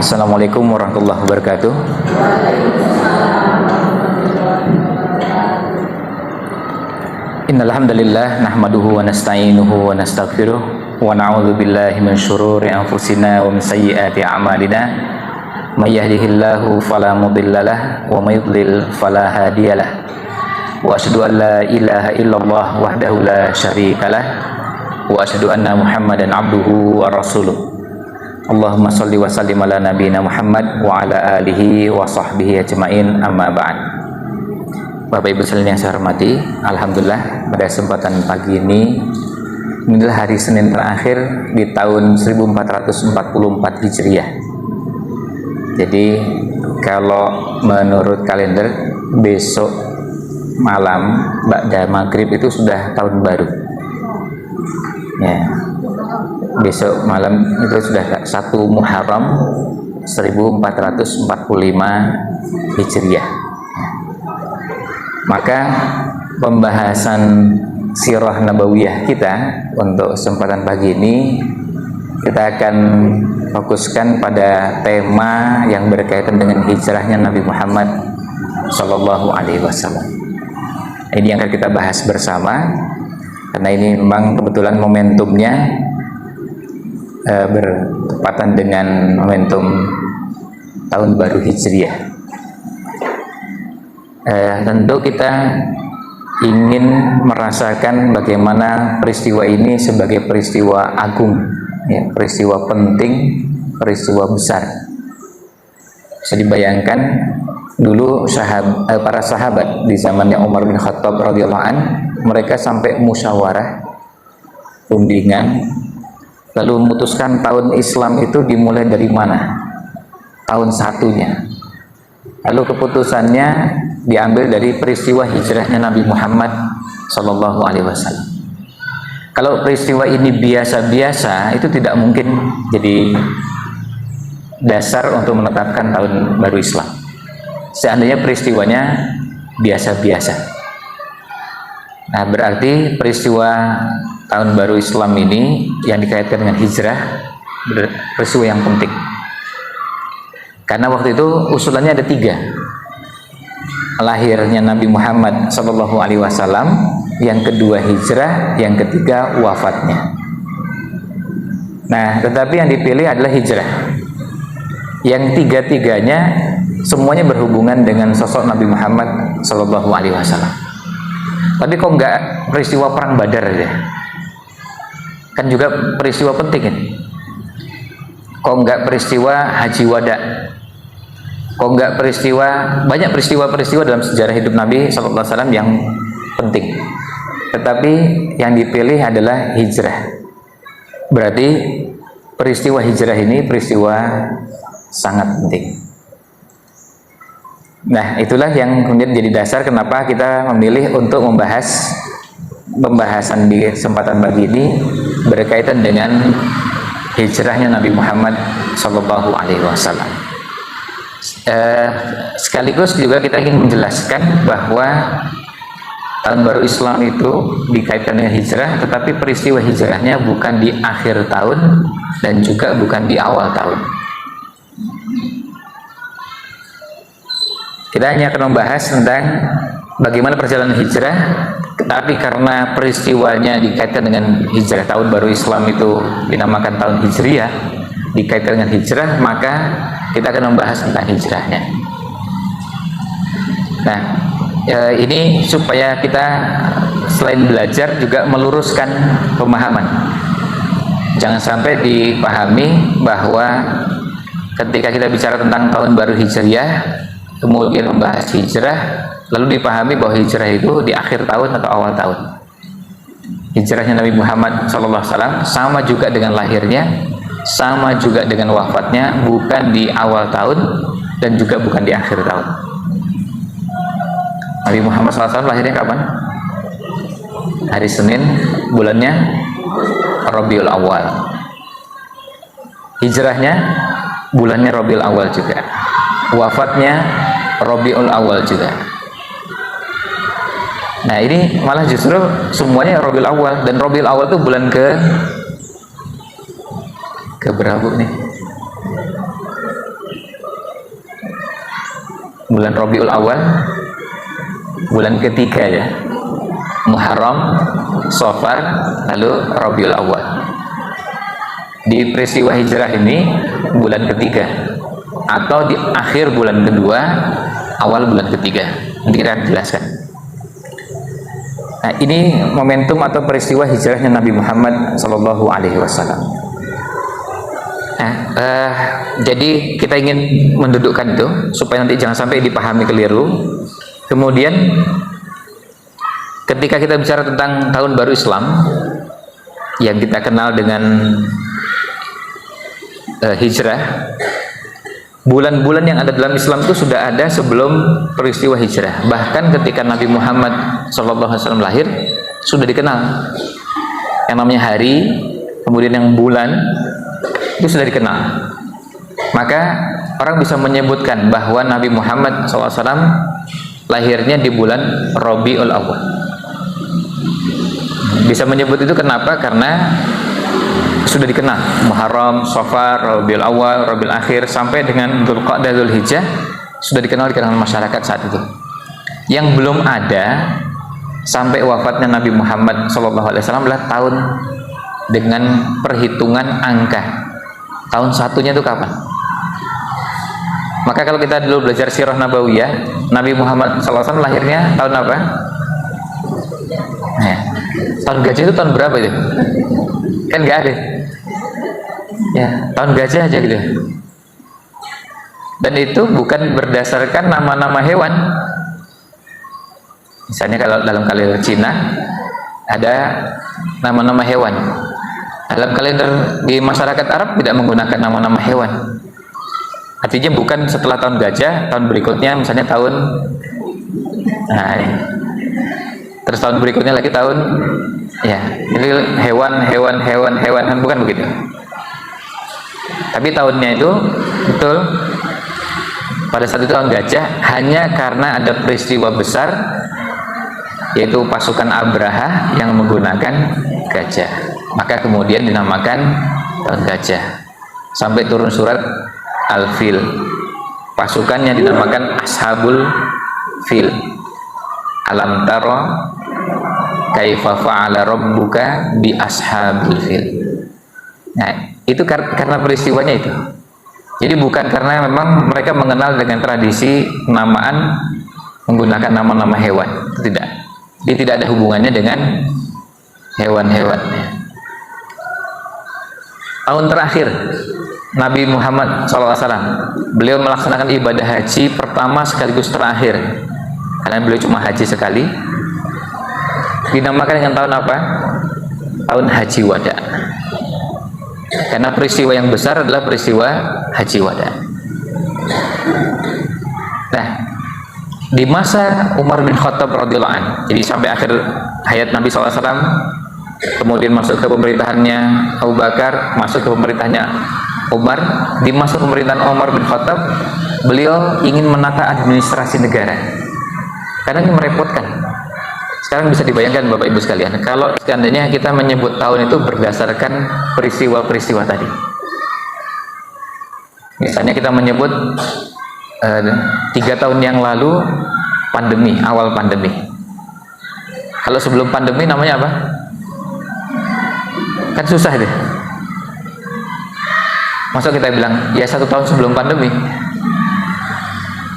Assalamualaikum warahmatullahi wabarakatuh. Innal hamdalillah nahmaduhu wa nasta'inuhu wa nastaghfiruh wa na'udzu billahi min syururi anfusina wa min sayyiati a'malina. May yahdihillahu fala mudhillalah wa may yudlil fala hadiyalah. Wa asyhadu an la ilaha illallah wahdahu la syarikalah wa asyhadu anna Muhammadan abduhu wa rasuluh. Allahumma sholli wa sallim ala nabiyyina Muhammad wa ala alihi wa sahbihi ajmain, amma ba'd. Bapak Ibu sekalian yang saya hormati, alhamdulillah pada kesempatan pagi ini inilah hari Senin terakhir di tahun 1444 Hijriah. Jadi kalau menurut kalender besok malam ba'da maghrib itu sudah tahun baru. Ya. Besok malam itu sudah 1 Muharram 1445 Hijriah. Maka pembahasan sirah nabawiyah kita untuk kesempatan pagi ini kita akan fokuskan pada tema yang berkaitan dengan hijrahnya Nabi Muhammad Sallallahu Alaihi Wasallam. Ini yang akan kita bahas bersama karena ini memang kebetulan momentumnya bertepatan dengan momentum tahun baru Hijriah. Tentu kita ingin merasakan bagaimana peristiwa ini sebagai peristiwa agung, ya, peristiwa penting, peristiwa besar. Bisa dibayangkan dulu para sahabat di zamannya Umar bin Khattab radhiyallahu an, mereka sampai musyawarah, rundingan, lalu memutuskan tahun Islam itu dimulai dari mana, tahun satunya. Lalu keputusannya diambil dari peristiwa hijrahnya Nabi Muhammad Sallallahu Alaihi Wasallam. Kalau peristiwa ini biasa-biasa, itu tidak mungkin jadi dasar untuk menetapkan tahun baru Islam. Seandainya peristiwanya biasa-biasa, nah berarti peristiwa tahun baru Islam ini yang dikaitkan dengan hijrah peristiwa yang penting. Karena waktu itu usulannya ada 3. Lahirnya Nabi Muhammad Sallallahu Alaihi Wasallam, yang kedua hijrah, yang ketiga wafatnya. Nah, tetapi yang dipilih adalah hijrah. Yang tiga-tiganya semuanya berhubungan dengan sosok Nabi Muhammad Sallallahu Alaihi Wasallam. Tapi kok enggak peristiwa perang Badar aja? Kan juga peristiwa penting kan? Kok enggak peristiwa Haji Wada? Kok enggak peristiwa, banyak peristiwa-peristiwa dalam sejarah hidup Nabi Sallallahu Alaihi Wasallam yang penting. Tetapi yang dipilih adalah hijrah. Berarti peristiwa hijrah ini peristiwa sangat penting. Nah, itulah yang kemudian jadi dasar kenapa kita memilih untuk membahas pembahasan di kesempatan pagi ini berkaitan dengan hijrahnya Nabi Muhammad Sallallahu Alaihi Wasallam. Sekaligus juga kita ingin menjelaskan bahwa tahun baru Islam itu dikaitkan dengan hijrah, tetapi peristiwa hijrahnya bukan di akhir tahun dan juga bukan di awal tahun. Kita hanya akan membahas tentang bagaimana perjalanan hijrah, tetapi karena peristiwanya dikaitkan dengan hijrah, tahun baru Islam itu dinamakan tahun Hijriah, dikaitkan dengan hijrah, maka kita akan membahas tentang hijrahnya. Nah, ini supaya kita selain belajar juga meluruskan pemahaman. Jangan sampai dipahami bahwa ketika kita bicara tentang tahun baru Hijriah, kemudian membahas hijrah, lalu dipahami bahwa hijrah itu di akhir tahun atau awal tahun. Hijrahnya Nabi Muhammad SAW sama juga dengan lahirnya, sama juga dengan wafatnya, bukan di awal tahun dan juga bukan di akhir tahun. Nabi Muhammad SAW lahirnya kapan? Hari Senin, bulannya Rabiul Awal. Hijrahnya bulannya Rabiul Awal juga. Wafatnya Rabiul Awal juga. Nah, ini malah justru semuanya Rabiul Awal, dan Rabiul Awal itu bulan ke berapa nih? bulan Rabiul Awal, bulan ketiga ya, Muharram, Safar, lalu Rabiul Awal. Di peristiwa hijrah ini bulan ketiga atau di akhir bulan kedua, awal bulan ketiga. Nanti kita akan jelaskan. Nah, ini momentum atau peristiwa hijrahnya Nabi Muhammad Sallallahu Alaihi Wasallam. Nah, jadi kita ingin mendudukkan itu supaya nanti jangan sampai dipahami keliru. Kemudian ketika kita bicara tentang tahun baru Islam yang kita kenal dengan hijrah, bulan-bulan yang ada dalam Islam itu sudah ada sebelum peristiwa hijrah. Bahkan ketika Nabi Muhammad SAW lahir sudah dikenal yang namanya hari, kemudian yang bulan itu sudah dikenal. Maka orang bisa menyebutkan bahwa Nabi Muhammad SAW lahirnya di bulan Rabiul Awal. Bisa menyebut itu kenapa? Karena sudah dikenal Muharram, Safar, Rabiul Awal, Rabiul Akhir sampai dengan Dzulqa'dah, Dzulhijjah sudah dikenal di kalangan masyarakat saat itu. Yang belum ada sampai wafatnya Nabi Muhammad SAW adalah tahun dengan perhitungan angka. Tahun satunya itu kapan? Maka kalau kita dulu belajar Sirah Nabawiyah, Nabi Muhammad SAW lahirnya tahun apa? Nah, tahun gajah itu tahun berapa itu? Kan nggak ada ya, tahun gajah aja gitu. Dan itu bukan berdasarkan nama-nama hewan. Misalnya kalau dalam kalender Cina ada nama-nama hewan, dalam kalender di masyarakat Arab tidak menggunakan nama-nama hewan. Artinya bukan setelah tahun gajah, tahun berikutnya misalnya tahun, nah, terus tahun berikutnya lagi tahun, ya, jadi hewan, bukan begitu. Tapi tahunnya itu betul pada saat itu tahun gajah, hanya karena ada peristiwa besar yaitu pasukan Abraha yang menggunakan gajah, maka kemudian dinamakan tahun gajah sampai turun surat Al-Fil. Pasukannya dinamakan Ashabul Fil. Alam taro kaifa fa'ala rabbuka bi ashabil fil. Nah, itu karena peristiwanya itu. Jadi bukan karena memang mereka mengenal dengan tradisi penamaan menggunakan nama-nama hewan. Itu tidak. Dia tidak ada hubungannya dengan hewan-hewan. Tahun terakhir Nabi Muhammad SAW, beliau melaksanakan ibadah haji pertama sekaligus terakhir, karena beliau cuma haji sekali. Dinamakan dengan tahun apa? Tahun Haji Wada. Karena peristiwa yang besar adalah peristiwa Haji Wada. Nah, di masa Umar bin Khattab radhiyallahu anhu, jadi sampai akhir hayat Nabi SAW, kemudian masuk ke pemerintahannya Abu Bakar, masuk ke pemerintahannya Umar. Di masa pemerintahan Umar bin Khattab, beliau ingin menata administrasi negara karena ini merepotkan. Sekarang bisa dibayangkan Bapak Ibu sekalian, kalau seandainya kita menyebut tahun itu berdasarkan peristiwa-peristiwa tadi. Misalnya kita menyebut 3 tahun yang lalu pandemi, awal pandemi. Kalau sebelum pandemi namanya apa? Kan susah deh. Masa kita bilang ya 1 tahun sebelum pandemi.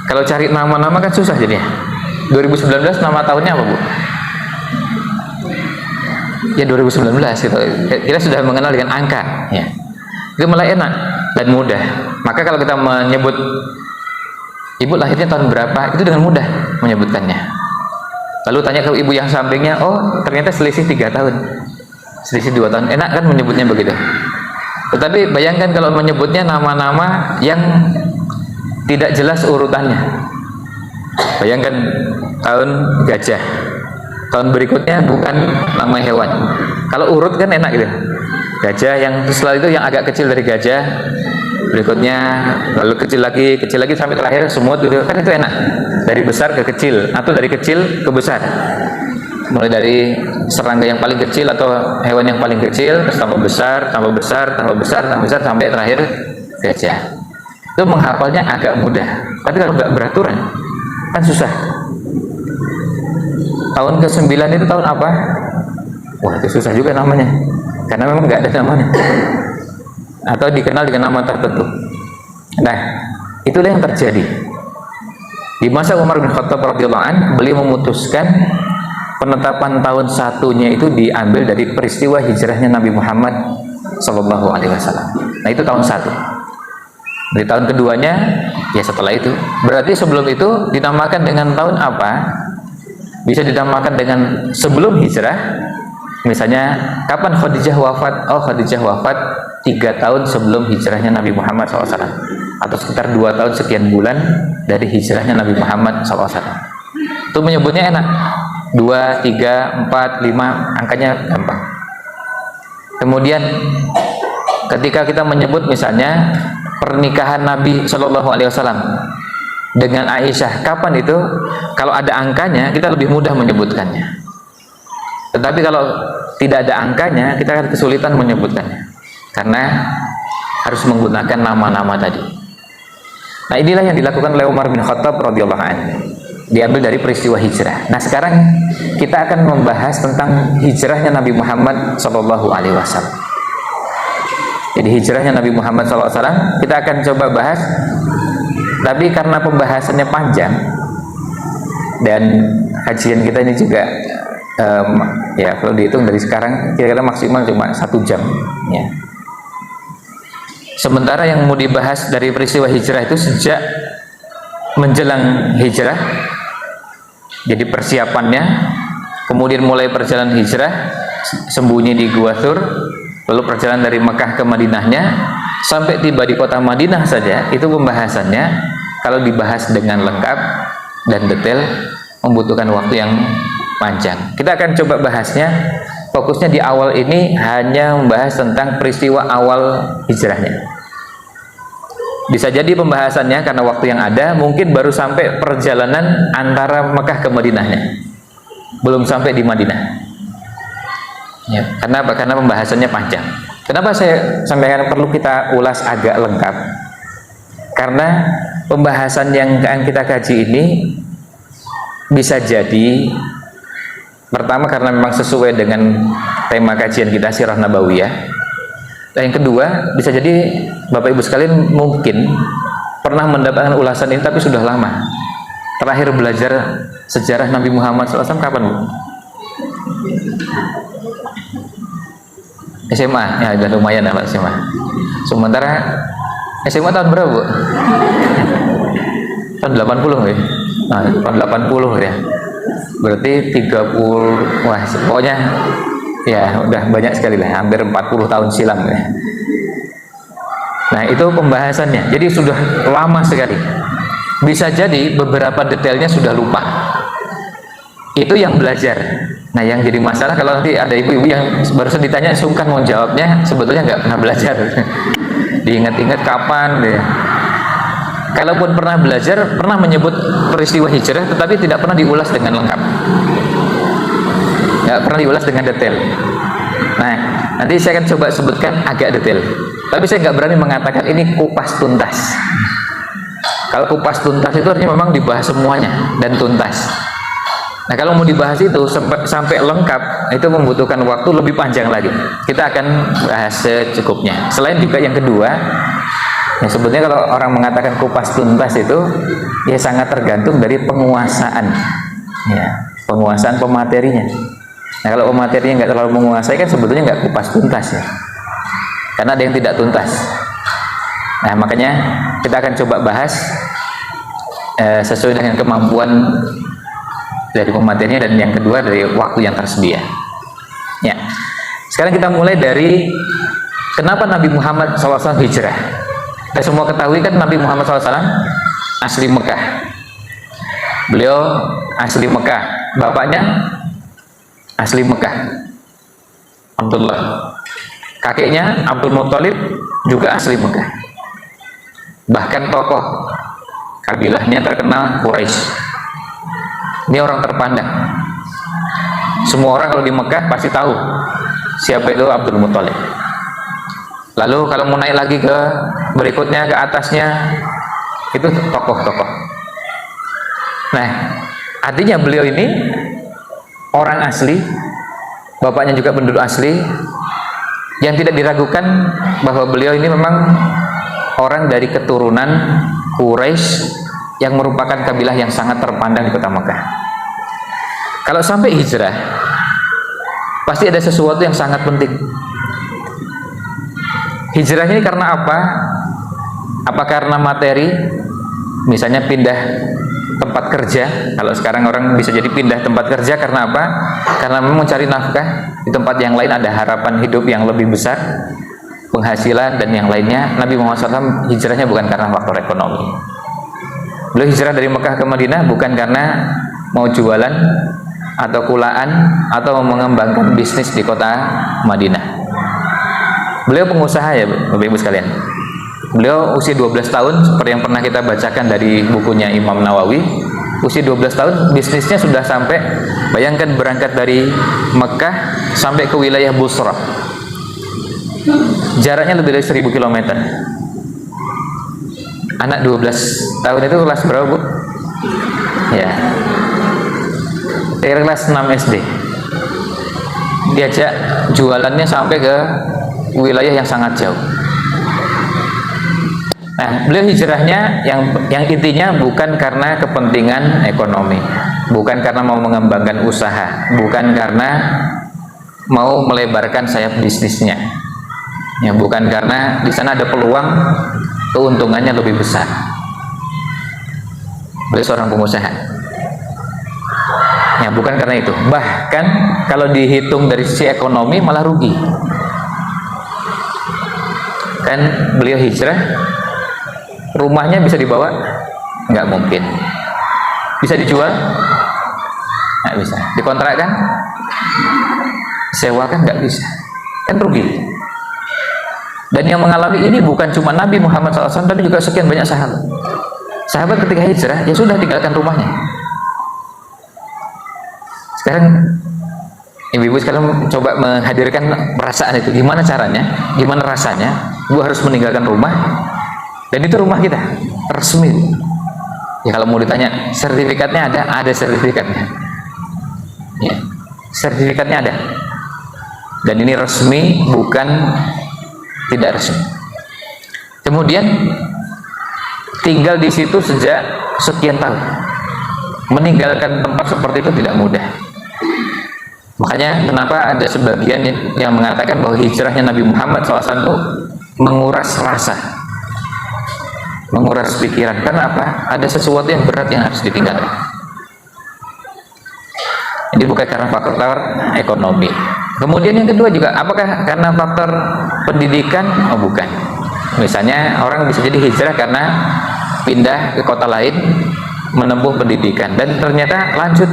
Kalau cari nama-nama kan susah jadinya. 2019 nama tahunnya apa, Bu? Ya 2019 gitu. Kita sudah mengenal dengan angka ya. Itu malah enak dan mudah. Maka kalau kita menyebut ibu lahirnya tahun berapa, itu dengan mudah menyebutkannya. Lalu tanya ke ibu yang sampingnya, oh ternyata selisih 3 tahun, selisih 2 tahun. Enak kan menyebutnya begitu. Tetapi bayangkan kalau menyebutnya nama-nama yang tidak jelas urutannya. Bayangkan tahun gajah, tahun berikutnya bukan nama hewan. Kalau urut kan enak gitu. Gajah yang setelah itu yang agak kecil dari gajah, berikutnya lalu kecil lagi sampai terakhir semut gitu. Kan itu enak. Dari besar ke kecil atau dari kecil ke besar. Mulai dari serangga yang paling kecil atau hewan yang paling kecil terus tambah besar sampai terakhir gajah. Itu menghafalnya agak mudah. Tapi kalau nggak beraturan, Kan susah. Tahun ke-9 itu tahun apa? Wah, itu susah juga namanya, karena memang nggak ada namanya, atau dikenal dengan nama tertentu. Nah, itulah yang terjadi di masa Umar bin Khattab radhiyallahu an. Beliau memutuskan penetapan tahun satunya itu diambil dari peristiwa hijrahnya Nabi Muhammad Sallallahu Alaihi Wasallam. Nah, itu tahun 1. Di tahun keduanya ya setelah itu. Berarti sebelum itu dinamakan dengan tahun apa? Bisa dinamakan dengan sebelum hijrah. Misalnya kapan Khadijah wafat? Oh, Khadijah wafat 3 tahun sebelum hijrahnya Nabi Muhammad SAW, atau sekitar 2 tahun sekian bulan dari hijrahnya Nabi Muhammad SAW. Itu menyebutnya enak, 2, 3, 4, 5, angkanya gampang. Kemudian ketika kita menyebut misalnya pernikahan Nabi SAW dengan Aisyah, kapan itu? Kalau ada angkanya kita lebih mudah menyebutkannya. Tetapi kalau tidak ada angkanya, kita akan kesulitan menyebutkannya, karena harus menggunakan nama-nama tadi. Nah, inilah yang dilakukan oleh Umar bin Khattab radhiyallahu anhu, diambil dari peristiwa hijrah. Nah, sekarang kita akan membahas tentang hijrahnya Nabi Muhammad Sallallahu Alaihi Wasallam. Jadi hijrahnya Nabi Muhammad Sallallahu Alaihi Wasallam kita akan coba bahas, tapi karena pembahasannya panjang dan kajian kita ini juga ya kalau dihitung dari sekarang kira-kira maksimal cuma 1 jam ya. Sementara yang mau dibahas dari peristiwa hijrah itu sejak menjelang hijrah, jadi persiapannya, kemudian mulai perjalanan hijrah, sembunyi di Gua Thur, lalu perjalanan dari Mekah ke Madinahnya, sampai tiba di kota Madinah saja, itu pembahasannya kalau dibahas dengan lengkap dan detail membutuhkan waktu yang panjang. Kita akan coba bahasnya, fokusnya di awal ini hanya membahas tentang peristiwa awal hijrahnya. Bisa jadi pembahasannya karena waktu yang ada mungkin baru sampai perjalanan antara Mekah ke Madinahnya, belum sampai di Madinah ya. Kenapa? Karena pembahasannya panjang. Kenapa saya sampaikan perlu kita ulas agak lengkap? Karena pembahasan yang akan kita kaji ini bisa jadi pertama karena memang sesuai dengan tema kajian kita, Sirah Nabawiyah. Dan yang kedua, bisa jadi Bapak Ibu sekalian mungkin pernah mendapatkan ulasan ini tapi sudah lama. Terakhir belajar sejarah Nabi Muhammad SAW kapan, Bu? SMA, ya udah lumayan ya Pak, SMA. Sementara SMA tahun berapa, Bu? Tahun 80 ya? Nah, tahun 80 ya. Berarti 30, wah pokoknya ya udah banyak sekali lah, hampir 40 tahun silam ya. Nah, itu pembahasannya, jadi sudah lama sekali. Bisa jadi beberapa detailnya sudah lupa. Itu yang belajar. Nah, yang jadi masalah kalau nanti ada ibu-ibu yang barusan ditanya sungkan mau jawabnya, sebetulnya nggak pernah belajar. Diingat-ingat kapan deh. Kalaupun pernah belajar, pernah menyebut peristiwa hijrah, tetapi tidak pernah diulas dengan lengkap, nggak pernah diulas dengan detail. Nah, nanti saya akan coba sebutkan agak detail, tapi saya nggak berani mengatakan ini kupas tuntas. Kalau kupas tuntas itu artinya memang dibahas semuanya dan tuntas. Nah, kalau mau dibahas itu sampai lengkap, itu membutuhkan waktu lebih panjang lagi. Kita akan bahas secukupnya. Selain juga yang kedua, ya sebetulnya kalau orang mengatakan kupas tuntas itu ya sangat tergantung dari penguasaan, ya penguasaan pematerinya. Nah, kalau pematerinya nggak terlalu menguasai kan sebetulnya nggak kupas tuntas ya, karena ada yang tidak tuntas. Nah, makanya kita akan coba bahas sesuai dengan kemampuan dari pematerinya, dan yang kedua dari waktu yang tersedia. Ya, sekarang kita mulai dari kenapa Nabi Muhammad SAW hijrah. Kita semua ketahui kan Nabi Muhammad SAW asli Mekah. Beliau asli Mekah, bapaknya asli Mekah, Abdullah. Kakeknya Abdul Muthalib juga asli Mekah. Bahkan tokoh kabilahnya terkenal Quraisy. Ini orang terpandang. Semua orang kalau di Mekah pasti tahu siapa itu Abdul Muthalib. Lalu kalau mau naik lagi ke berikutnya, ke atasnya, itu tokoh-tokoh. Nah, artinya beliau ini orang asli, bapaknya juga penduduk asli, yang tidak diragukan bahwa beliau ini memang orang dari keturunan Quraisy yang merupakan kabilah yang sangat terpandang di kota Mekah. Kalau sampai hijrah, pasti ada sesuatu yang sangat penting. Hijrah ini karena apa? Apa karena materi? Misalnya pindah tempat kerja. Kalau sekarang orang bisa jadi pindah tempat kerja karena apa? Karena memang mencari nafkah. Di tempat yang lain ada harapan hidup yang lebih besar, penghasilan dan yang lainnya. Nabi Muhammad SAW hijrahnya bukan karena faktor ekonomi. Beliau hijrah dari Mekah ke Madinah bukan karena mau jualan atau kulaan atau mengembangkan bisnis di kota Madinah. Beliau pengusaha ya Bapak Ibu sekalian. Beliau usia 12 tahun seperti yang pernah kita bacakan dari bukunya Imam Nawawi. Usia 12 tahun bisnisnya sudah sampai, bayangkan berangkat dari Mekah sampai ke wilayah Busra. Jaraknya lebih dari 1000 km. Anak 12 tahun itu kelas berapa, Bu? Ya. Kelas 6 SD. Diajak jualannya sampai ke wilayah yang sangat jauh. Nah, beliau hijrahnya yang intinya bukan karena kepentingan ekonomi, bukan karena mau mengembangkan usaha, bukan karena mau melebarkan sayap bisnisnya. Ya, bukan karena di sana ada peluang keuntungannya lebih besar. Beliau seorang pengusaha. Ya, bukan karena itu. Bahkan kalau dihitung dari sisi ekonomi malah rugi. Kan beliau hijrah, rumahnya bisa dibawa? Nggak mungkin. Bisa dijual? Nggak bisa. Dikontrakkan? Sewakan? Nggak bisa. Kan rugi. Dan yang mengalami ini bukan cuma Nabi Muhammad SAW, tapi juga sekian banyak sahabat. Sahabat ketika hijrah, ya sudah tinggalkan rumahnya. Sekarang ibu-ibu sekalian coba menghadirkan perasaan itu. Gimana caranya? Gimana rasanya? Ibu harus meninggalkan rumah. Dan itu rumah kita, resmi. Ya kalau mau ditanya, sertifikatnya ada sertifikatnya. Ya, sertifikatnya ada. Dan ini resmi, bukan tidak resmi. Kemudian tinggal di situ sejak sekian tahun. Meninggalkan tempat seperti itu tidak mudah. Makanya kenapa ada sebagian yang mengatakan bahwa hijrahnya Nabi Muhammad SAW itu menguras rasa, menguras pikiran. Karena apa? Ada sesuatu yang berat yang harus ditinggalkan. Jadi bukan karena faktor ekonomi. Kemudian yang kedua juga, apakah karena faktor pendidikan? Oh bukan. Misalnya orang bisa jadi hijrah karena pindah ke kota lain, menempuh pendidikan, dan ternyata lanjut,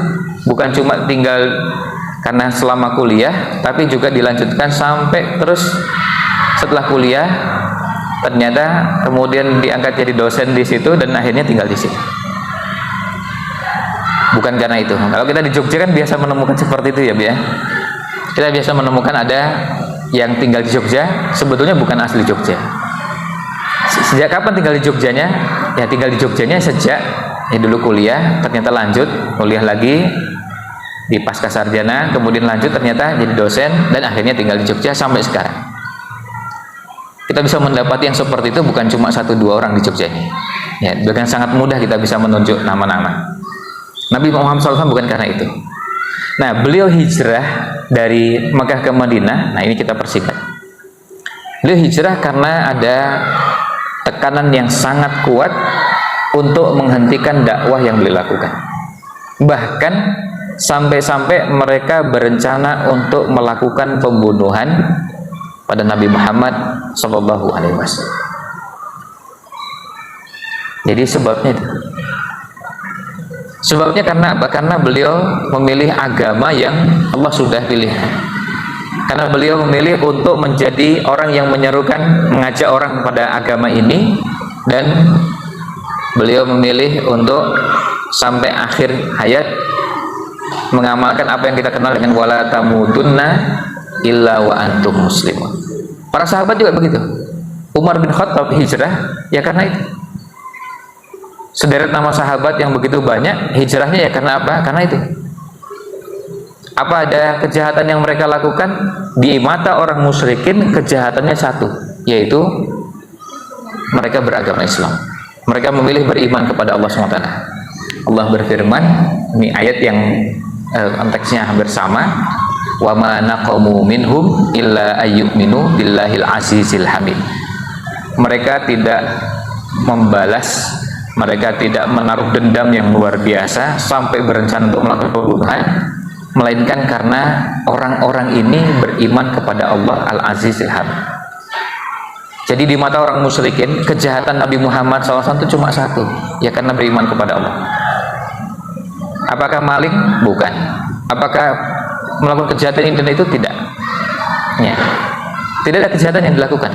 bukan cuma tinggal karena selama kuliah, tapi juga dilanjutkan sampai terus setelah kuliah, ternyata kemudian diangkat jadi dosen di situ dan akhirnya tinggal di situ. Bukan karena itu. Kalau kita di Jogja kan biasa menemukan seperti itu ya, Bu ya. Kita biasa menemukan ada yang tinggal di Jogja sebetulnya bukan asli Jogja. Sejak kapan tinggal di Jogjanya? Ya tinggal di Jogjanya sejak dulu kuliah, ternyata lanjut kuliah lagi di pasca sarjana, kemudian lanjut ternyata jadi dosen dan akhirnya tinggal di Jogja sampai sekarang. Kita bisa mendapati yang seperti itu bukan cuma 1-2 orang di Jogja ini. Ya, dengan sangat mudah kita bisa menunjuk nama-nama. Nabi Muhammad SAW bukan karena itu. Nah, beliau hijrah dari Mekah ke Madinah. Nah, ini kita persingkat. Beliau hijrah karena ada tekanan yang sangat kuat untuk menghentikan dakwah yang beliau lakukan. Bahkan sampai-sampai mereka berencana untuk melakukan pembunuhan pada Nabi Muhammad SAW. Jadi sebabnya itu. Sebabnya karena apa? Karena beliau memilih agama yang Allah sudah pilih. Karena beliau memilih untuk menjadi orang yang menyerukan, mengajak orang pada agama ini, dan beliau memilih untuk sampai akhir hayat mengamalkan apa yang kita kenal dengan wala tamutunna illa wa antum muslimun. Para sahabat juga begitu. Umar bin Khattab hijrah ya karena itu. sederet nama sahabat yang begitu banyak, hijrahnya ya karena apa? Karena itu. Apa ada kejahatan yang mereka lakukan? Di mata orang musyrikin kejahatannya satu, yaitu mereka beragama Islam. Mereka memilih beriman kepada Allah SWT. Allah berfirman, ini ayat yang konteksnya hampir sama, wa ma naqamu minhum illa ayyuminu billahil azizil hamid. Mereka tidak membalas, mereka tidak menaruh dendam yang luar biasa sampai berencana untuk melakukan pembunuhan, melainkan karena orang-orang ini beriman kepada Allah Al-Azizil Hamid. Jadi di mata orang musyrikin, kejahatan Nabi Muhammad SAW itu cuma satu, ya karena beriman kepada Allah. Apakah maling? Bukan. Apakah melakukan kejahatan ini dan itu? Tidak. Ya. Tidak ada kejahatan yang dilakukan.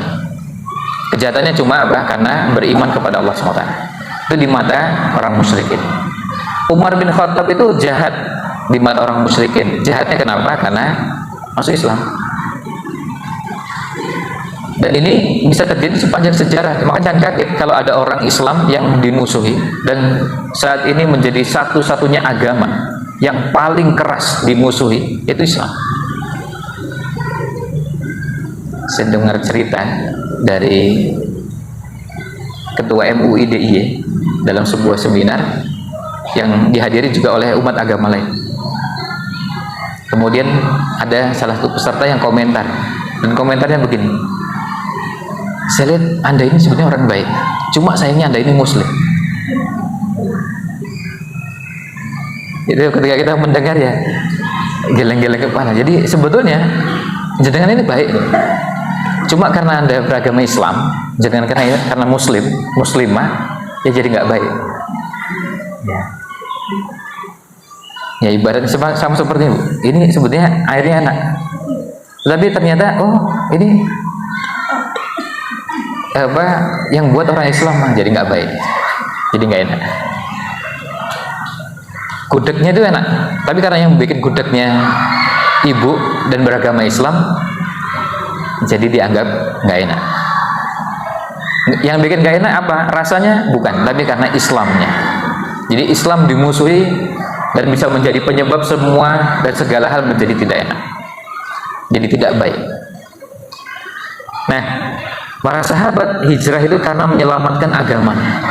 Kejahatannya cuma apa? Karena beriman kepada Allah SWT. Itu di mata orang musyrikin. Umar bin Khattab itu jahat di mata orang musyrikin. Jahatnya kenapa? Karena masuk Islam. Dan ini bisa terjadi sepanjang sejarah. Maka jangan kaget kalau ada orang Islam yang dimusuhi, dan saat ini menjadi satu-satunya agama yang paling keras dimusuhi, itu Islam. Saya dengar cerita dari ketua MUI DIY dalam sebuah seminar yang dihadiri juga oleh umat agama lain. Kemudian ada salah satu peserta yang komentar, dan komentarnya begini: saya lihat Anda ini sebenarnya orang baik, cuma sayangnya Anda ini Muslim. Itu ketika kita mendengar ya geleng-geleng kepala. Jadi sebetulnya jenengan ini baik, cuma karena Anda beragama Islam, jenengan karena muslimah, ya jadi nggak baik. Ya ibaratnya sama seperti ini sebetulnya airnya enak, tapi ternyata ini apa yang buat orang Islam jadi nggak baik, jadi nggak enak. Gudegnya itu enak, tapi karena yang bikin gudegnya ibu dan beragama Islam, jadi dianggap nggak enak. Yang bikin nggak enak apa? Rasanya bukan, tapi karena Islamnya. Jadi Islam dimusuhi dan bisa menjadi penyebab semua dan segala hal menjadi tidak enak, jadi tidak baik. Nah, para sahabat hijrah itu karena menyelamatkan agamanya.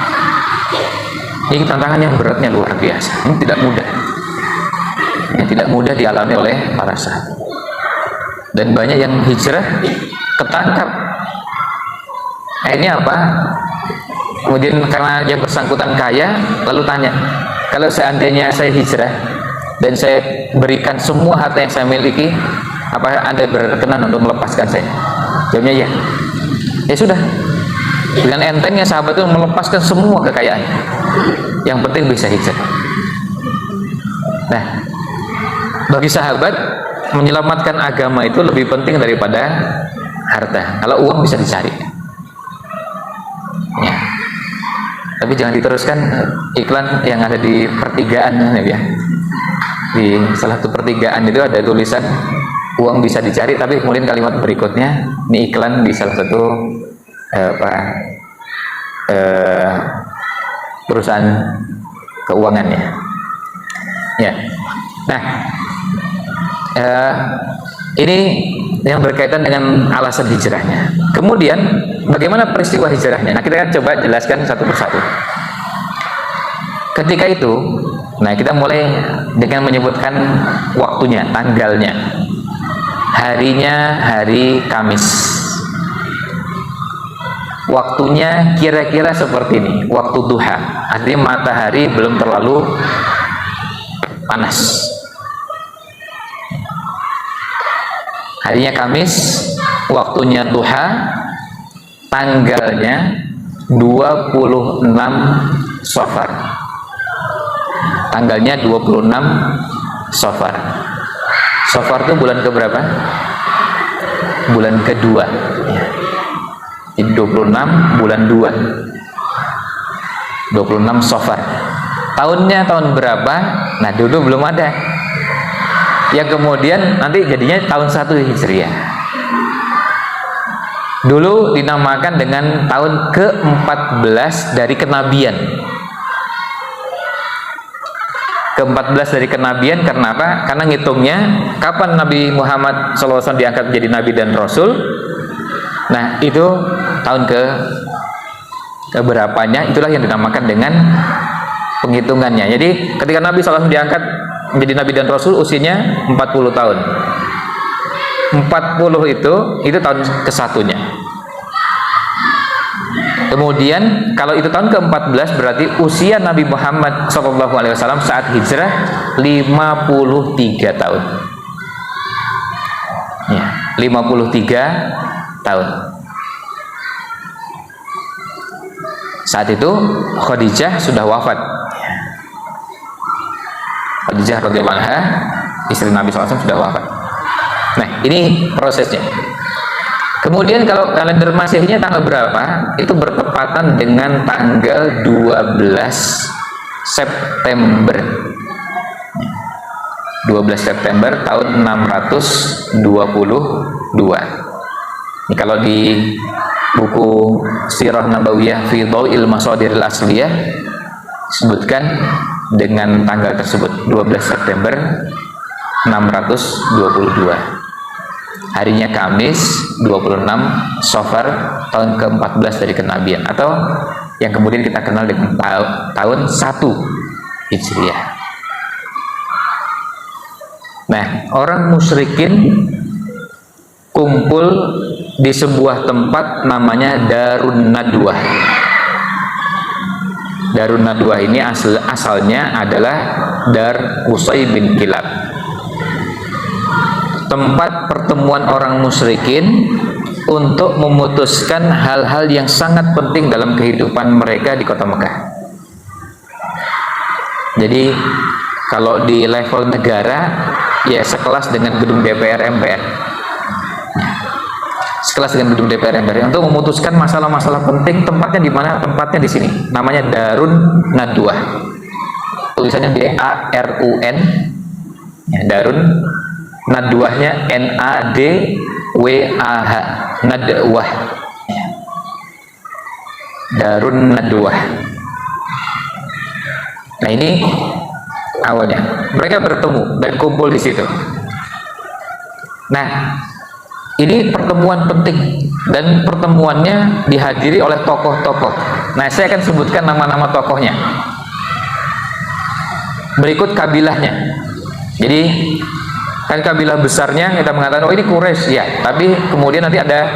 Ini tantangan yang beratnya luar biasa. Ini tidak mudah. Ini tidak mudah dialami oleh para sahabat. Dan banyak yang hijrah ketangkap. Ini apa? Kemudian karena yang bersangkutan kaya, lalu tanya, kalau seandainya saya hijrah dan saya berikan semua harta yang saya miliki, apa Anda berkenan untuk melepaskan saya? Jawabnya ya. Ya sudah, dengan entengnya sahabat itu melepaskan semua kekayaan, yang penting bisa hijrah. Nah, bagi sahabat menyelamatkan agama itu lebih penting daripada harta. Kalau uang bisa dicari ya. Tapi jangan diteruskan iklan yang ada di pertigaan ya. Di salah satu pertigaan itu ada tulisan uang bisa dicari, tapi kemudian kalimat berikutnya ini iklan di salah satu perusahaan keuangan ya. Nah, ini yang berkaitan dengan alasan hijrahnya. Kemudian bagaimana peristiwa hijrahnya? Nah, kita akan coba jelaskan satu persatu. Ketika itu, nah kita mulai dengan menyebutkan waktunya, tanggalnya. Harinya hari Kamis. Waktunya kira-kira seperti ini, waktu duha. Artinya matahari belum terlalu panas. Harinya Kamis, waktunya duha, tanggalnya 26 Safar. Tanggalnya 26 Safar. Safar itu bulan keberapa? Bulan kedua. Jadi 26 bulan 2. 26 Safar. Tahunnya tahun berapa? Nah, dulu belum ada. Yang kemudian nanti jadinya tahun 1 Hijriah. Dulu dinamakan dengan tahun ke-14 dari kenabian. ke-14 dari kenabian. Karena apa? Karena ngitungnya kapan Nabi Muhammad SAW diangkat menjadi nabi dan rasul. Nah, itu tahun keberapanya, itulah yang dinamakan dengan penghitungannya. Jadi ketika Nabi SAW diangkat menjadi nabi dan rasul, usianya 40 tahun. 40 itu tahun ke-1-nya. Kemudian kalau itu tahun ke-14 berarti usia Nabi Muhammad SAW saat hijrah 53 tahun. Ya, 53 tahun. Saat itu Khadijah sudah wafat. Khadijah radhiyallahu anha, istri Nabi SAW, sudah wafat. Nah, ini prosesnya. Kemudian kalau kalender Masehinya tanggal berapa? Itu bertepatan dengan tanggal 12 September. 12 September tahun 622. Ini kalau di buku Sirah Nabawiyah fi Dhawil Masadiril Asliyah sebutkan dengan tanggal tersebut, 12 September 622. Harinya Kamis, 26 Safar tahun ke-14 dari kenabian, atau yang kemudian kita kenal dengan tahun 1 Hijriah. Nah, orang musyrikin kumpul di sebuah tempat namanya Darun Nadwah. Darun Nadwah ini asalnya adalah Dar Qusay bin Kilab, tempat pertemuan orang musyrikin untuk memutuskan hal-hal yang sangat penting dalam kehidupan mereka di kota Mekah. Jadi kalau di level negara, ya sekelas dengan gedung DPR MPR, sekelas dengan gedung DPR MPR, untuk memutuskan masalah-masalah penting. Tempatnya di mana? Tempatnya di sini, namanya Darun Nadwah, tulisannya DARUN, ya, Darun Nadwahnya NADWAH, Nadwah, Darun Nadwah. Nah, ini awalnya mereka bertemu dan kumpul di situ. Nah, ini pertemuan penting dan pertemuannya dihadiri oleh tokoh-tokoh. Nah, saya akan sebutkan nama-nama tokohnya. Berikut kabilahnya. Jadi kan kabilah besarnya kita mengatakan, oh ini Quraisy, ya, tapi kemudian nanti ada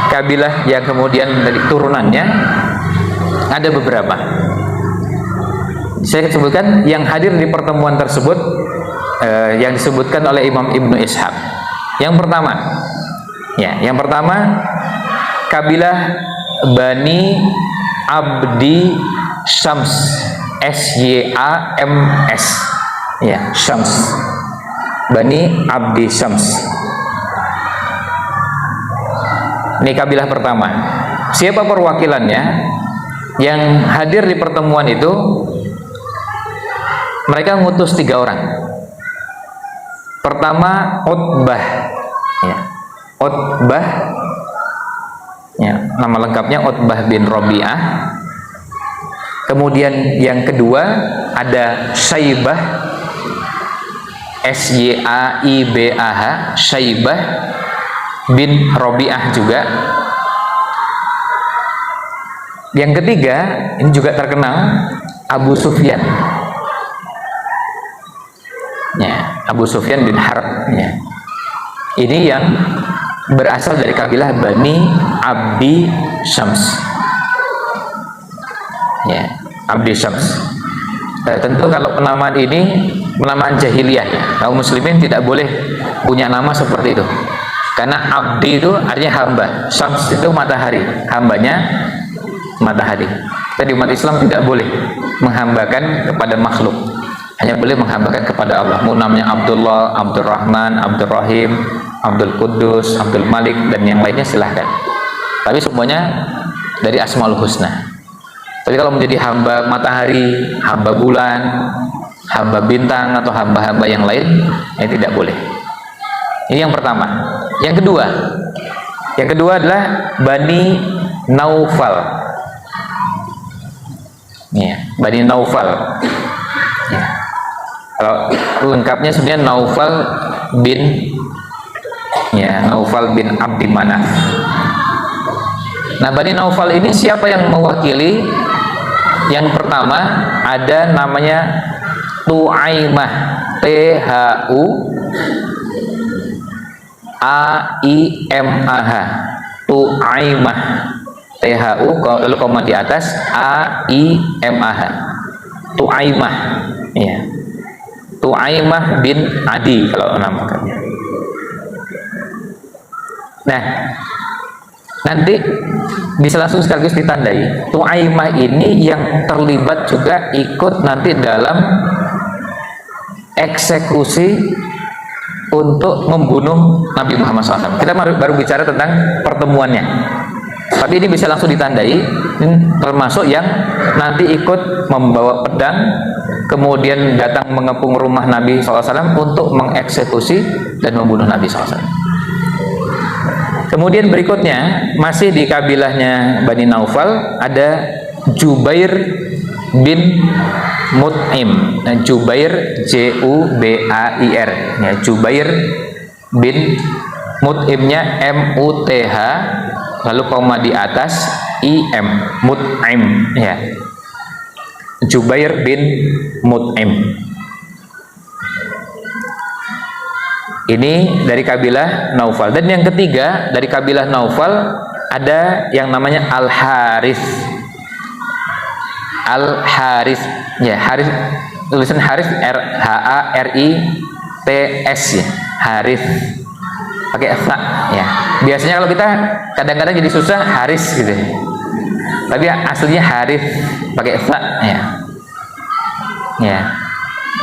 kabilah yang kemudian dari turunannya ada beberapa. Saya sebutkan yang hadir di pertemuan tersebut, yang disebutkan oleh Imam Ibnu Ishaq. Yang pertama kabilah Bani Abdi Syams, SYAMS, ya, Syams, Bani Abdi Syams. Ini kabilah pertama. Siapa perwakilannya? Yang hadir di pertemuan itu, mereka ngutus 3 orang. Pertama Utbah, ya, Utbah, ya, nama lengkapnya Utbah bin Rabi'ah. Kemudian yang kedua ada Syaibah, SYAIBAH, Syaibah bin Rabi'ah juga. Yang ketiga, ini juga terkenal, Abu Sufyan, ya, Abu Sufyan bin Harb, ya. Ini yang berasal dari kabilah Bani Abdi Syams, ya, Abdi Syams. Tentu kalau penamaan ini penamaan jahiliyah, ya. Kaum muslimin tidak boleh punya nama seperti itu, karena abdi itu artinya hamba, syams itu matahari, hambanya matahari. Kita di umat Islam tidak boleh menghambakan kepada makhluk, hanya boleh menghambakan kepada Allah. Mau namanya Abdullah, Abdul Rahman, Abdul Rahim, Abdul Kudus, Abdul Malik, dan yang lainnya silahkan, tapi semuanya dari Asmaul Husna. Tapi kalau menjadi hamba matahari, hamba bulan, hamba bintang, atau hamba-hamba yang lain, ya tidak boleh. Ini yang pertama. Yang kedua adalah Bani Naufal, ya, Bani Naufal, ya. Kalau lengkapnya sebenarnya Naufal bin Abdi Manaf. Nah, Bani Naufal ini siapa yang mewakili? Yang pertama ada namanya Tu'aimah, T-H-U-A-I-M-A-H, Tu'aimah, T-H-U lalu koma di atas, A-I-M-A-H, Tu'aimah, ya. Tu'aimah bin Adi kalau namakannya. Nah, nanti bisa langsung sekaligus ditandai. Tu'aimah ini yang terlibat juga ikut nanti dalam eksekusi untuk membunuh Nabi Muhammad SAW. Kita baru bicara tentang pertemuannya, tapi ini bisa langsung ditandai, termasuk yang nanti ikut membawa pedang kemudian datang mengepung rumah Nabi SAW untuk mengeksekusi dan membunuh Nabi SAW. Kemudian berikutnya masih di kabilahnya Bani Naufal ada Jubair bin Mut'im. Nah, Jubair, J-U-B-A-I-R, ya, Jubair bin Mut'imnya M-U-T-H lalu koma di atas I-M, Mut'im, ya. Jubair bin Mut'im ini dari kabilah Naufal. Dan yang ketiga dari kabilah Naufal ada yang namanya Al-Harith. Al-Harith, ya, Harith, tulisan Harith, R-H-A-R-I-T-S, ya, Harith pakai F, ya. Biasanya kalau kita kadang-kadang jadi susah Haris gitu, tapi aslinya Harith pakai F, ya. Ya,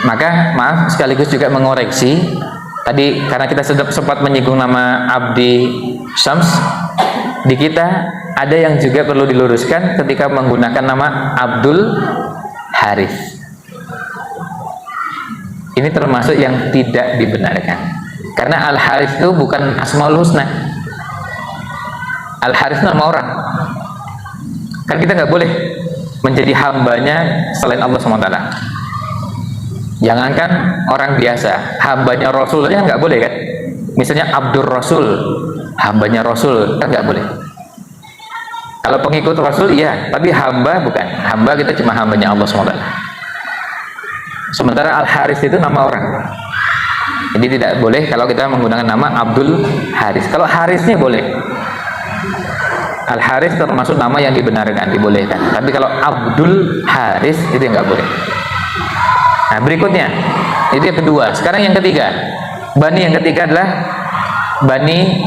maka maaf sekaligus juga mengoreksi tadi karena kita sempat menyinggung nama Abdi Syams. Di kita ada yang juga perlu diluruskan ketika menggunakan nama Abdul Harith. Ini termasuk yang tidak dibenarkan karena Al Harith itu bukan Asmaul Husna. Al Harith nama orang. Kan kita nggak boleh menjadi hambanya selain Allah SWT. Jangankan orang biasa, hambanya Rasul aja nggak boleh kan? Misalnya Abdur Rasul, hambanya Rasul, kan nggak boleh. Kalau pengikut Rasul iya, tapi hamba bukan. Hamba kita cuma hambanya Allah SWT. Sementara Al-Harith itu nama orang. Jadi tidak boleh kalau kita menggunakan nama Abdul Harith. Kalau Harithnya boleh. Al-Harith termasuk nama yang dibenarkan, dibolehkan. Tapi kalau Abdul Harith itu nggak boleh. Nah, berikutnya itu yang kedua. Sekarang yang ketiga, Bani yang ketiga adalah Bani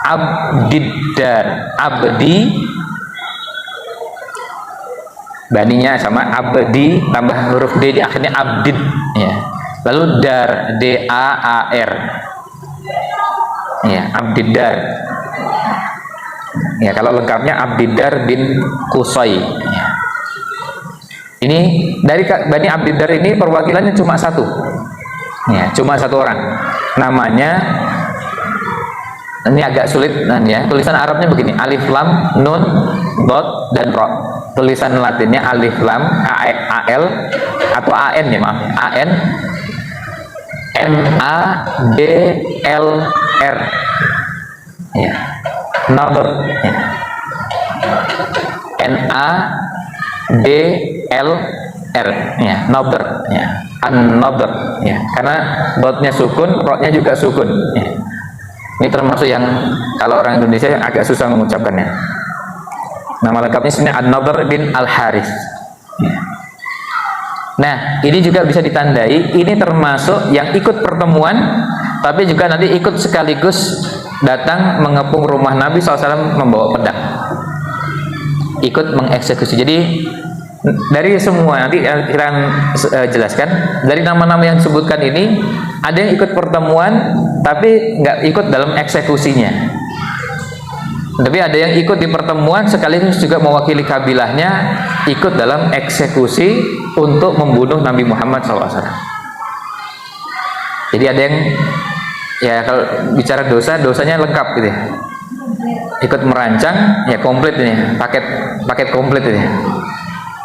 Abdiddar. Abdi, Baninya sama Abdi tambah huruf D di akhirnya Abdid, ya. Lalu Dar, D-A-A-R, ya, Abdiddar. Ya, kalau lengkapnya Abdiddar bin Qusay, ya. Ini dari Bani Abdiddar ini perwakilannya cuma satu, ya, cuma satu orang. Namanya ini agak sulit, ya. Tulisan Arabnya begini: alif lam nun dot dan ro. Tulisan Latinnya alif lam A-L atau A-N, ya, maaf, A-N N-A-B-L-R, ya, Naber, ya. N-A-B-L-R, ya, Naber, ya, An-Naber, ya, karena dotnya sukun, ro-nya juga sukun, ya. Ini termasuk yang kalau orang Indonesia agak susah mengucapkannya. Nama lengkapnya sebenarnya An-Nadhr bin Al-Harith. Nah, ini juga bisa ditandai. Ini termasuk yang ikut pertemuan, tapi juga nanti ikut sekaligus datang mengepung rumah Nabi SAW membawa pedang, ikut mengeksekusi. Jadi dari semua nanti kita jelaskan dari nama-nama yang disebutkan ini, ada yang ikut pertemuan tapi nggak ikut dalam eksekusinya. Tapi ada yang ikut di pertemuan sekaligus juga mewakili kabilahnya ikut dalam eksekusi untuk membunuh Nabi Muhammad SAW. Jadi ada yang, ya, kalau bicara dosa, dosanya lengkap gitu ya. Ikut merancang, ya, komplit ini, paket komplit ini.